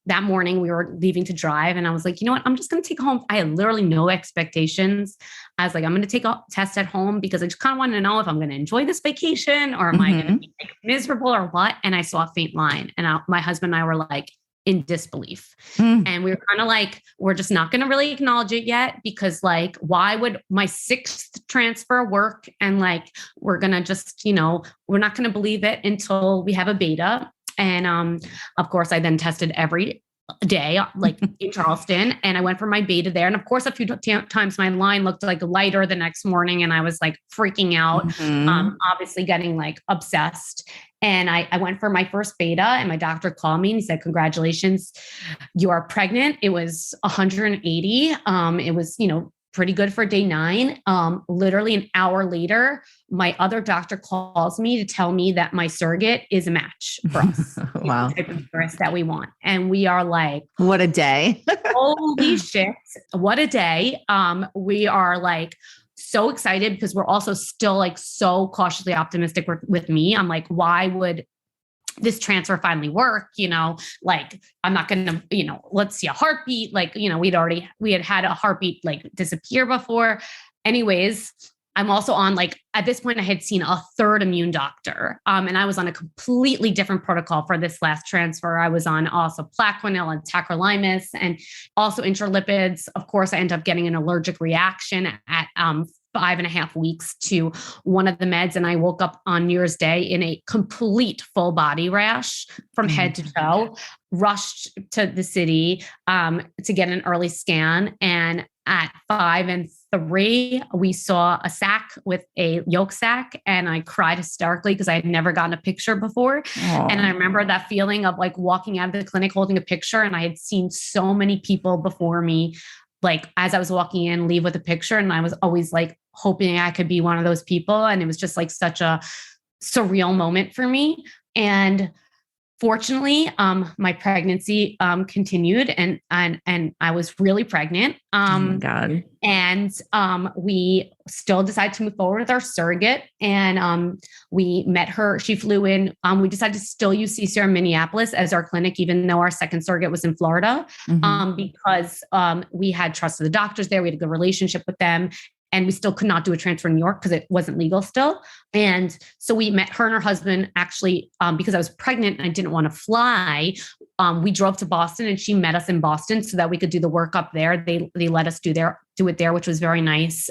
that morning we were leaving to drive, and I was like, you know what? I'm just going to take home. I had literally no expectations. I was like, I'm going to take a test at home because I just kind of wanted to know if I'm going to enjoy this vacation, or am I going to be like miserable or what? And I saw a faint line, and my husband and I were like, in disbelief. And we were kind of like, we're just not going to really acknowledge it yet, because like, why would my 6th transfer work? And like, we're going to just, we're not going to believe it until we have a beta. And of course, I then tested every day, like in Charleston, and I went for my beta there. And of course, a few times my line looked like lighter the next morning, and I was like freaking out, obviously getting like obsessed. And I went for my first beta, and my doctor called me and he said, congratulations, you are pregnant. It was 180. It was, pretty good for day 9. Literally an hour later, my other doctor calls me to tell me that my surrogate is a match for us. Wow. The type of birth that we want. And we are like, what a day. Holy shit. What a day. We are like, so excited, because we're also still like so cautiously optimistic with me. I'm like, why would this transfer finally work? Like, I'm not going to, let's see a heartbeat. Like, we had a heartbeat like disappear before. Anyways, I'm also on like, at this point I had seen a 3rd immune doctor. And I was on a completely different protocol for this last transfer. I was on also Plaquenil and tacrolimus and also intralipids. Of course, I ended up getting an allergic reaction at 5.5 weeks to one of the meds. And I woke up on New Year's Day in a complete full body rash from head to toe, rushed to the city to get an early scan. And at 5 and 3, we saw a sac with a yolk sac, and I cried hysterically because I had never gotten a picture before. Aww. And I remember that feeling of like walking out of the clinic holding a picture, and I had seen so many people before me, like as I was walking in, leave with a picture. And I was always like hoping I could be one of those people. And it was just like such a surreal moment for me. And fortunately, my pregnancy continued, and I was really pregnant. Oh my God. And we still decided to move forward with our surrogate, and we met her. She flew in. We decided to still use CCR in Minneapolis as our clinic, even though our second surrogate was in Florida, because we had trusted the doctors there. We had a good relationship with them. And we still could not do a transfer in New York because it wasn't legal still. And so we met her and her husband actually, because I was pregnant and I didn't want to fly. We drove to Boston, and she met us in Boston so that we could do the work up there. They let us do it there, which was very nice.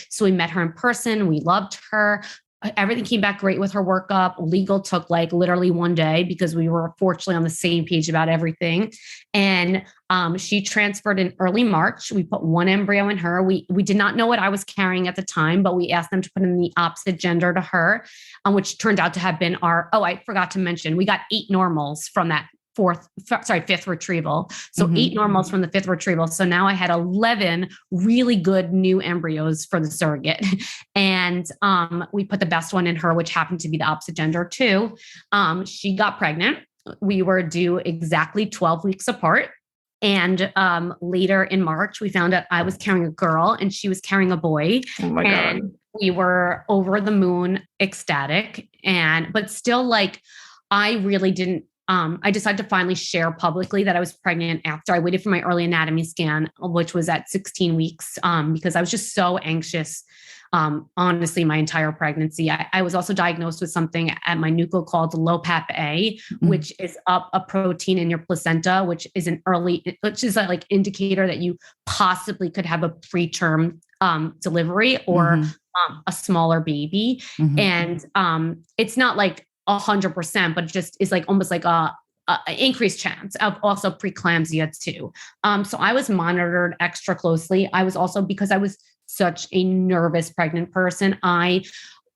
So we met her in person. We loved her. Everything came back great with her workup. Legal took like literally 1 day because we were fortunately on the same page about everything. And she transferred in early March. We put 1 embryo in her. We did not know what I was carrying at the time, but we asked them to put in the opposite gender to her, which turned out to have been I forgot to mention, we got 8 normals from that fifth retrieval. So 8 normals from the 5th retrieval. So now I had 11 really good new embryos for the surrogate. And we put the best one in her, which happened to be the opposite gender too. She got pregnant. We were due exactly 12 weeks apart. And later in March, we found out I was carrying a girl and she was carrying a boy. Oh my God. We were over the moon, ecstatic. But still, like, I really didn't. I decided to finally share publicly that I was pregnant after I waited for my early anatomy scan, which was at 16 weeks, because I was just so anxious. Honestly, my entire pregnancy. I was also diagnosed with something at my nuchal called LOPAP-A, which is a protein in your placenta, which is a like indicator that you possibly could have a preterm delivery or a smaller baby. And it's not like 100%, but just is like almost like a increased chance of also preeclampsia too. So I was monitored extra closely. I was also, because I was such a nervous pregnant person, I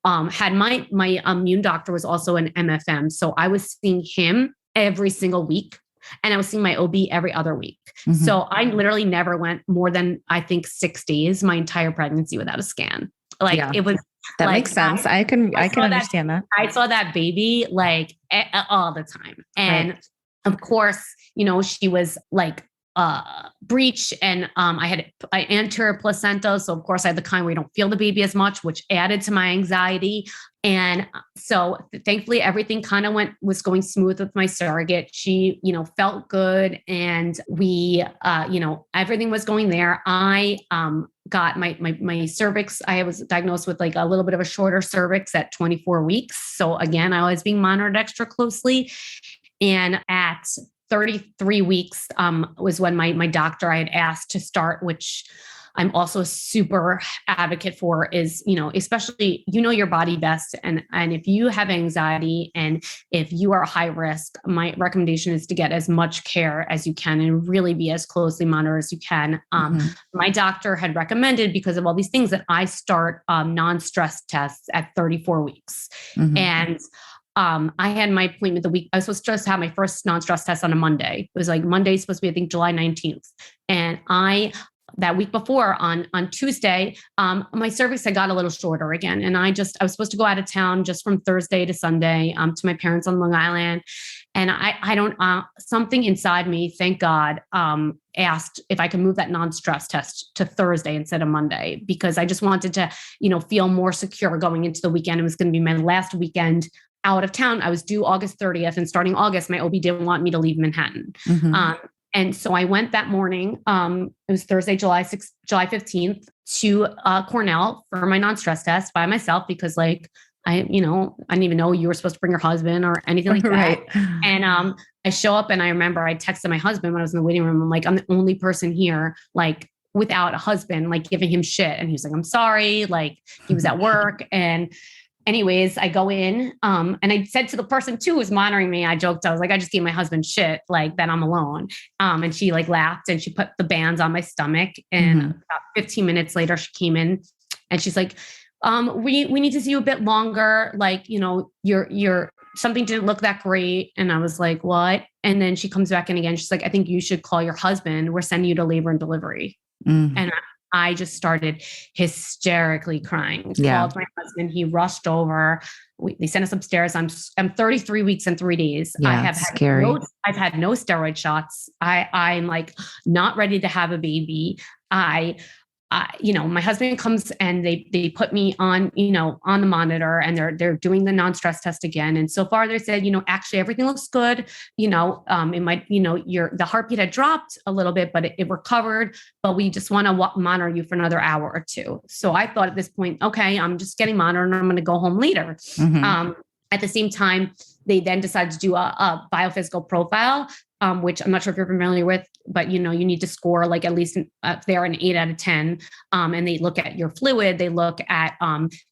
had my immune doctor was also an MFM. So I was seeing him every single week and I was seeing my OB every other week. So I literally never went more than, I think, 6 days my entire pregnancy without a scan. Like it was. That like, makes sense. I can understand that. I saw that baby like all the time. And of course, she was like breech and I anterior placenta. So of course I had the kind where you don't feel the baby as much, which added to my anxiety. And so thankfully everything kind of was going smooth with my surrogate. She, felt good. And we, everything was going there. I got my cervix. I was diagnosed with like a little bit of a shorter cervix at 24 weeks. So again, I was being monitored extra closely. And at 33 weeks was when my doctor I had asked to start, which I'm also a super advocate for, is, especially, your body best. And if you have anxiety and if you are high risk, my recommendation is to get as much care as you can and really be as closely monitored as you can. My doctor had recommended, because of all these things, that I start non-stress tests at 34 weeks. And I had my appointment the week. I was supposed to just have my first non-stress test on a Monday. It was like Monday, supposed to be, I think, July 19th. And that week before on Tuesday, my cervix had got a little shorter again. And I was supposed to go out of town just from Thursday to Sunday to my parents on Long Island. And I don't, something inside me, thank God, asked if I could move that non-stress test to Thursday instead of Monday, because I just wanted to, feel more secure going into the weekend. It was going to be my last weekend out of town. I was due August 30th, and starting August, my OB didn't want me to leave Manhattan. And so I went that morning. It was Thursday, July 15th to Cornell for my non-stress test by myself, because like, I didn't even know you were supposed to bring your husband or anything like that. And I show up and I remember I texted my husband when I was in the waiting room. I'm like, I'm the only person here, like without a husband, like giving him shit. And he was like, I'm sorry. Like he was at work. And anyways, I go in and I said to the person too who was monitoring me, I joked, I was like, I just gave my husband shit, like that I'm alone. And she like laughed and she put the bands on my stomach. And about 15 minutes later, she came in and she's like, we need to see you a bit longer. Like, your something didn't look that great. And I was like, what? And then she comes back in again. She's like, I think you should call your husband. We're sending you to labor and delivery. And I just started hysterically crying. Called my husband. He rushed over. They sent us upstairs. I'm 33 weeks and 3 days. Yeah, I have had I've had no steroid shots. I'm like not ready to have a baby. My husband comes and they put me on, on the monitor, and they're doing the non-stress test again. And so far they said, actually everything looks good. It might, the heartbeat had dropped a little bit, but it recovered, but we just want to monitor you for another hour or two. So I thought at this point, okay, I'm just getting monitored and I'm going to go home later. At the same time, they then decided to do a biophysical profile, which I'm not sure if you're familiar with, but you need to score like at least they're an 8 out of 10. And they look at your fluid, they look at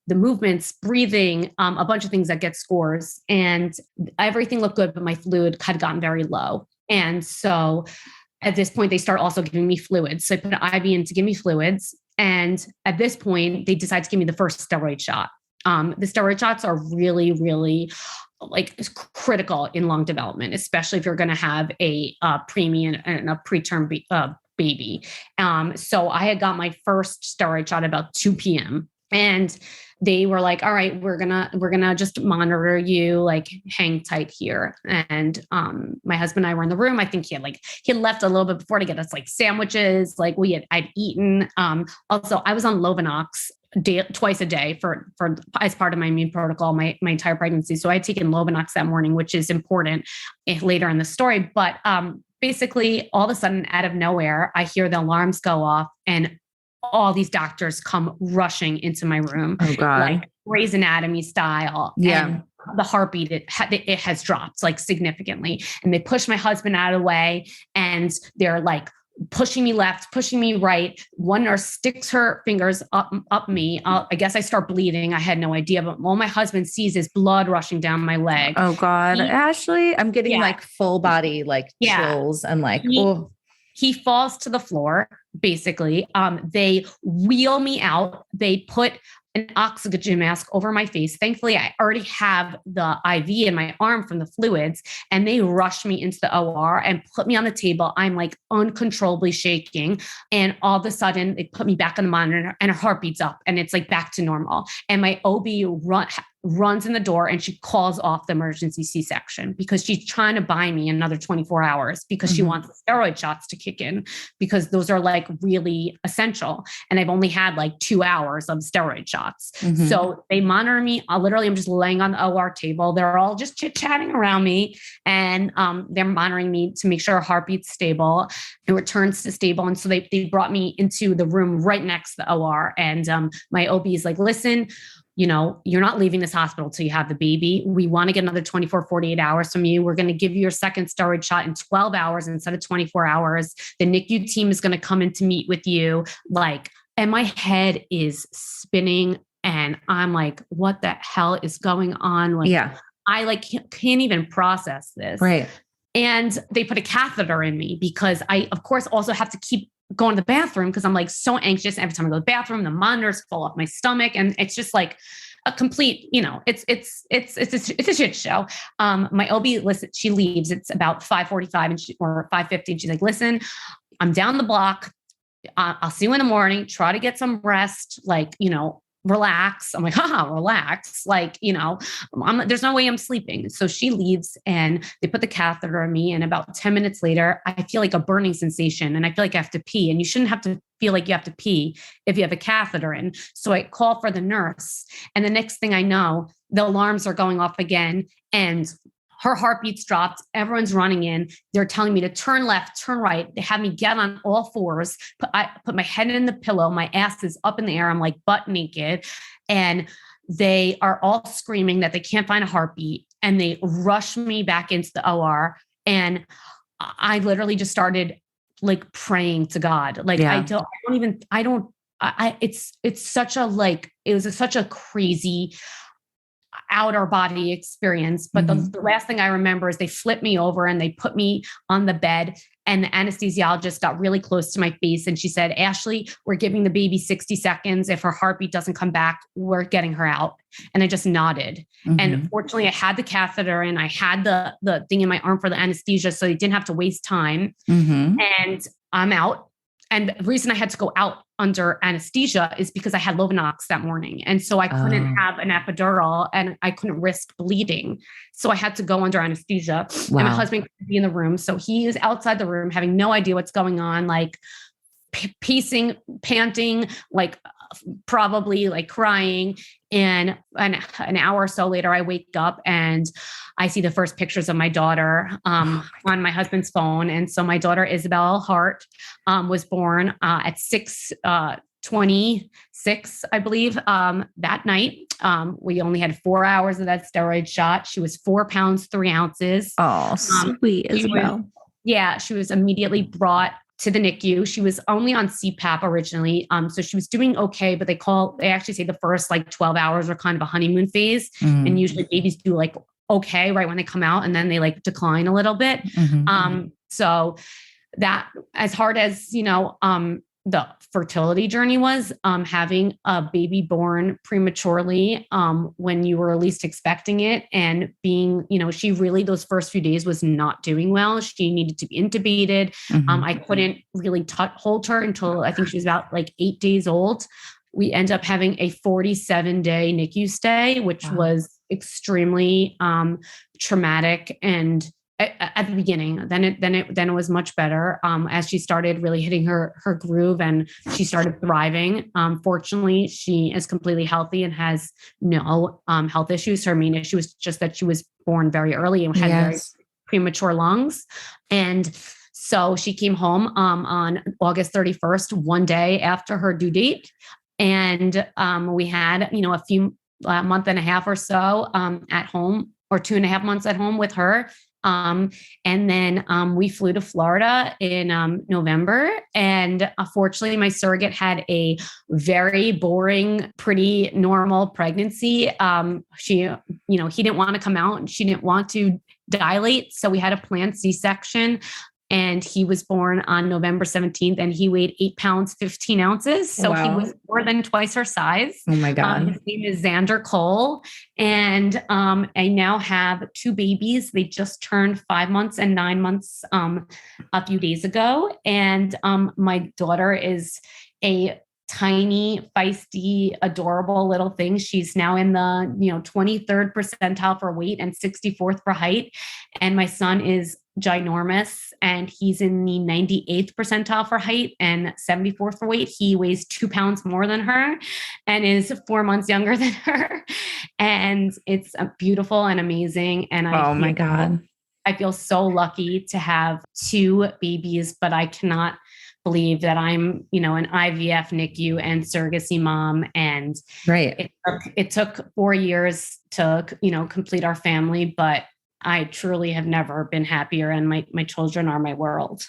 the movements, breathing, a bunch of things that get scores. And everything looked good, but my fluid had gotten very low. And so at this point, they start also giving me fluids. So I put an IV in to give me fluids. And at this point, they decide to give me the first steroid shot. The steroid shots are really, really like critical in lung development, especially if you're going to have a preemie and a preterm baby. So I had got my first steroid shot about 2 p.m. and they were like, all right, we're gonna just monitor you, like hang tight here. And my husband and I were in the room. I think he had left a little bit before to get us like sandwiches. Like I'd eaten. Also I was on Lovenox twice a day for as part of my immune protocol, my entire pregnancy. So I had taken Lovenox that morning, which is important later in the story. But basically all of a sudden out of nowhere, I hear the alarms go off and all these doctors come rushing into my room, like Grey's Anatomy style. Yeah. And the heartbeat, it has dropped like significantly. And they push my husband out of the way and they're like pushing me left, pushing me right. One nurse sticks her fingers up me. I guess I start bleeding. I had no idea, but all my husband sees is blood rushing down my leg. Oh God, Ashley, I'm getting like full body, like chills and like, he falls to the floor. Basically, they wheel me out. They put an oxygen mask over my face. Thankfully, I already have the IV in my arm from the fluids, and they rushed me into the OR and put me on the table. I'm like uncontrollably shaking. And all of a sudden they put me back on the monitor and her heart beats up and it's like back to normal. And my OB runs in the door and she calls off the emergency C-section because she's trying to buy me another 24 hours because she wants the steroid shots to kick in because those are like really essential. And I've only had like 2 hours of steroid shots. So they monitor me. I'm just laying on the OR table. They're all just chit-chatting around me and they're monitoring me to make sure her heartbeat's stable. It returns to stable. And so they brought me into the room right next to the OR. And my OB is like, listen, you know, you're not leaving this hospital till you have the baby. We want to get another 24, 48 hours from you. We're going to give you your second steroid shot in 12 hours instead of 24 hours. The NICU team is going to come in to meet with you. Like, and my head is spinning and I'm like, what the hell is going on? Like, I like can't even process this. Right. And they put a catheter in me because I, of course, also have to keep going to the bathroom because I'm like so anxious. Every time I go to the bathroom, the monitors fall off my stomach. And it's just like a complete, you know, it's a shit show. My OB, listen, she leaves. It's about 5:45 or 5:50. And she's like, listen, I'm down the block. I'll see you in the morning. Try to get some rest. Like, you know, relax. I'm like, relax. Like, you know, there's no way I'm sleeping. So she leaves and they put the catheter on me. And about 10 minutes later, I feel like a burning sensation and I feel like I have to pee, and you shouldn't have to feel like you have to pee if you have a catheter in. So I call for the nurse, and the next thing I know, the alarms are going off again and her heartbeat's dropped. Everyone's running in. They're telling me to turn left, turn right. They have me get on all fours. I put my head in the pillow. My ass is up in the air. I'm like butt naked. And they are all screaming that they can't find a heartbeat. And they rush me back into the OR. And I literally just started like praying to God. Like, it's such a, like, it was such a crazy outer body experience. But the last thing I remember is they flipped me over and they put me on the bed, and the anesthesiologist got really close to my face. And she said, Ashley, we're giving the baby 60 seconds. If her heartbeat doesn't come back, we're getting her out. And I just nodded. And fortunately I had the catheter and I had the thing in my arm for the anesthesia. So they didn't have to waste time. And I'm out. And the reason I had to go out under anesthesia is because I had Lovenox that morning. And so I couldn't have an epidural and I couldn't risk bleeding. So I had to go under anesthesia. And my husband could be in the room. So he is outside the room having no idea what's going on, like pacing, panting, like probably like crying. And an hour or so later, I wake up and I see the first pictures of my daughter on my husband's phone. And so my daughter, Isabel Hart, was born at 6:26, I believe, that night. We only had 4 hours of that steroid shot. She was 4 pounds, 3 ounces. Oh, sweet Isabel. She was immediately brought to the NICU. She was only on CPAP originally. So she was doing okay, but they actually say the first like 12 hours are kind of a honeymoon phase. And usually babies do like okay right when they come out, and then they like decline a little bit. So that, as hard as, you know, the fertility journey was, having a baby born prematurely when you were least expecting it, and being, she really, those first few days was not doing well. She needed to be intubated. I couldn't really hold her until I think she was about like 8 days old. We ended up having a 47-day NICU stay, which was extremely traumatic and at the beginning. Then it was much better as she started really hitting her groove and she started thriving. Fortunately, she is completely healthy and has no health issues. Her main issue was just that she was born very early and had very premature lungs. And so she came home on August 31st, one day after her due date. And we had, a month and a half or so at home, or 2.5 months at home with her. And then we flew to Florida in November. And fortunately, my surrogate had a very boring, pretty normal pregnancy. He didn't want to come out and she didn't want to dilate. So we had a planned C-section. And he was born on November 17th, and he weighed 8 pounds, 15 ounces. So he was more than twice her size. Oh my God. His name is Xander Cole. And I now have 2 babies. They just turned 5 months and 9 months a few days ago. And my daughter is a tiny, feisty, adorable little thing. She's now in the 23rd percentile for weight and 64th for height. And my son is ginormous, and he's in the 98th percentile for height and 74th for weight. He weighs 2 pounds more than her and is 4 months younger than her. And it's beautiful and amazing. And my God, I feel so lucky to have 2 babies, but I cannot believe that I'm, an IVF, NICU, and surrogacy mom. And it took 4 years to, complete our family, but I truly have never been happier, and my children are my world.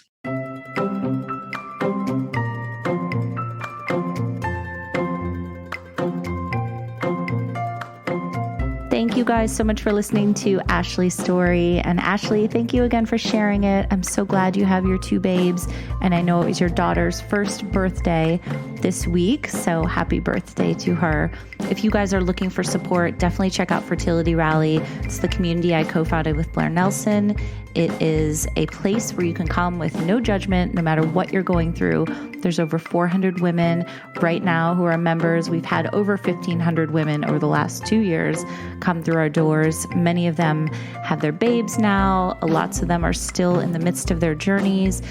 Thank you guys so much for listening to Ashley's story. And Ashley, thank you again for sharing it. I'm so glad you have your 2 babes. And I know it was your daughter's first birthday this week. So happy birthday to her. If you guys are looking for support, definitely check out Fertility Rally. It's the community I co-founded with Blair Nelson. It is a place where you can come with no judgment, no matter what you're going through. There's over 400 women right now who are members. We've had over 1,500 women over the last 2 years come through our doors. Many of them have their babes now. Lots of them are still in the midst of their journeys.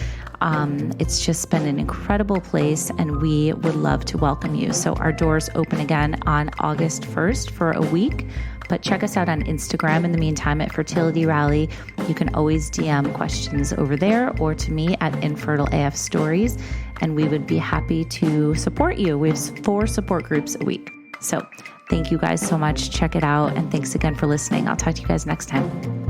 It's just been an incredible place, and we would love to welcome you. So our doors open again on August 1st for a week. But check us out on Instagram in the meantime at Fertility Rally. You can always DM questions over there or to me at Infertile AF Stories, and we would be happy to support you. We have 4 support groups a week. So thank you guys so much. Check it out. And thanks again for listening. I'll talk to you guys next time.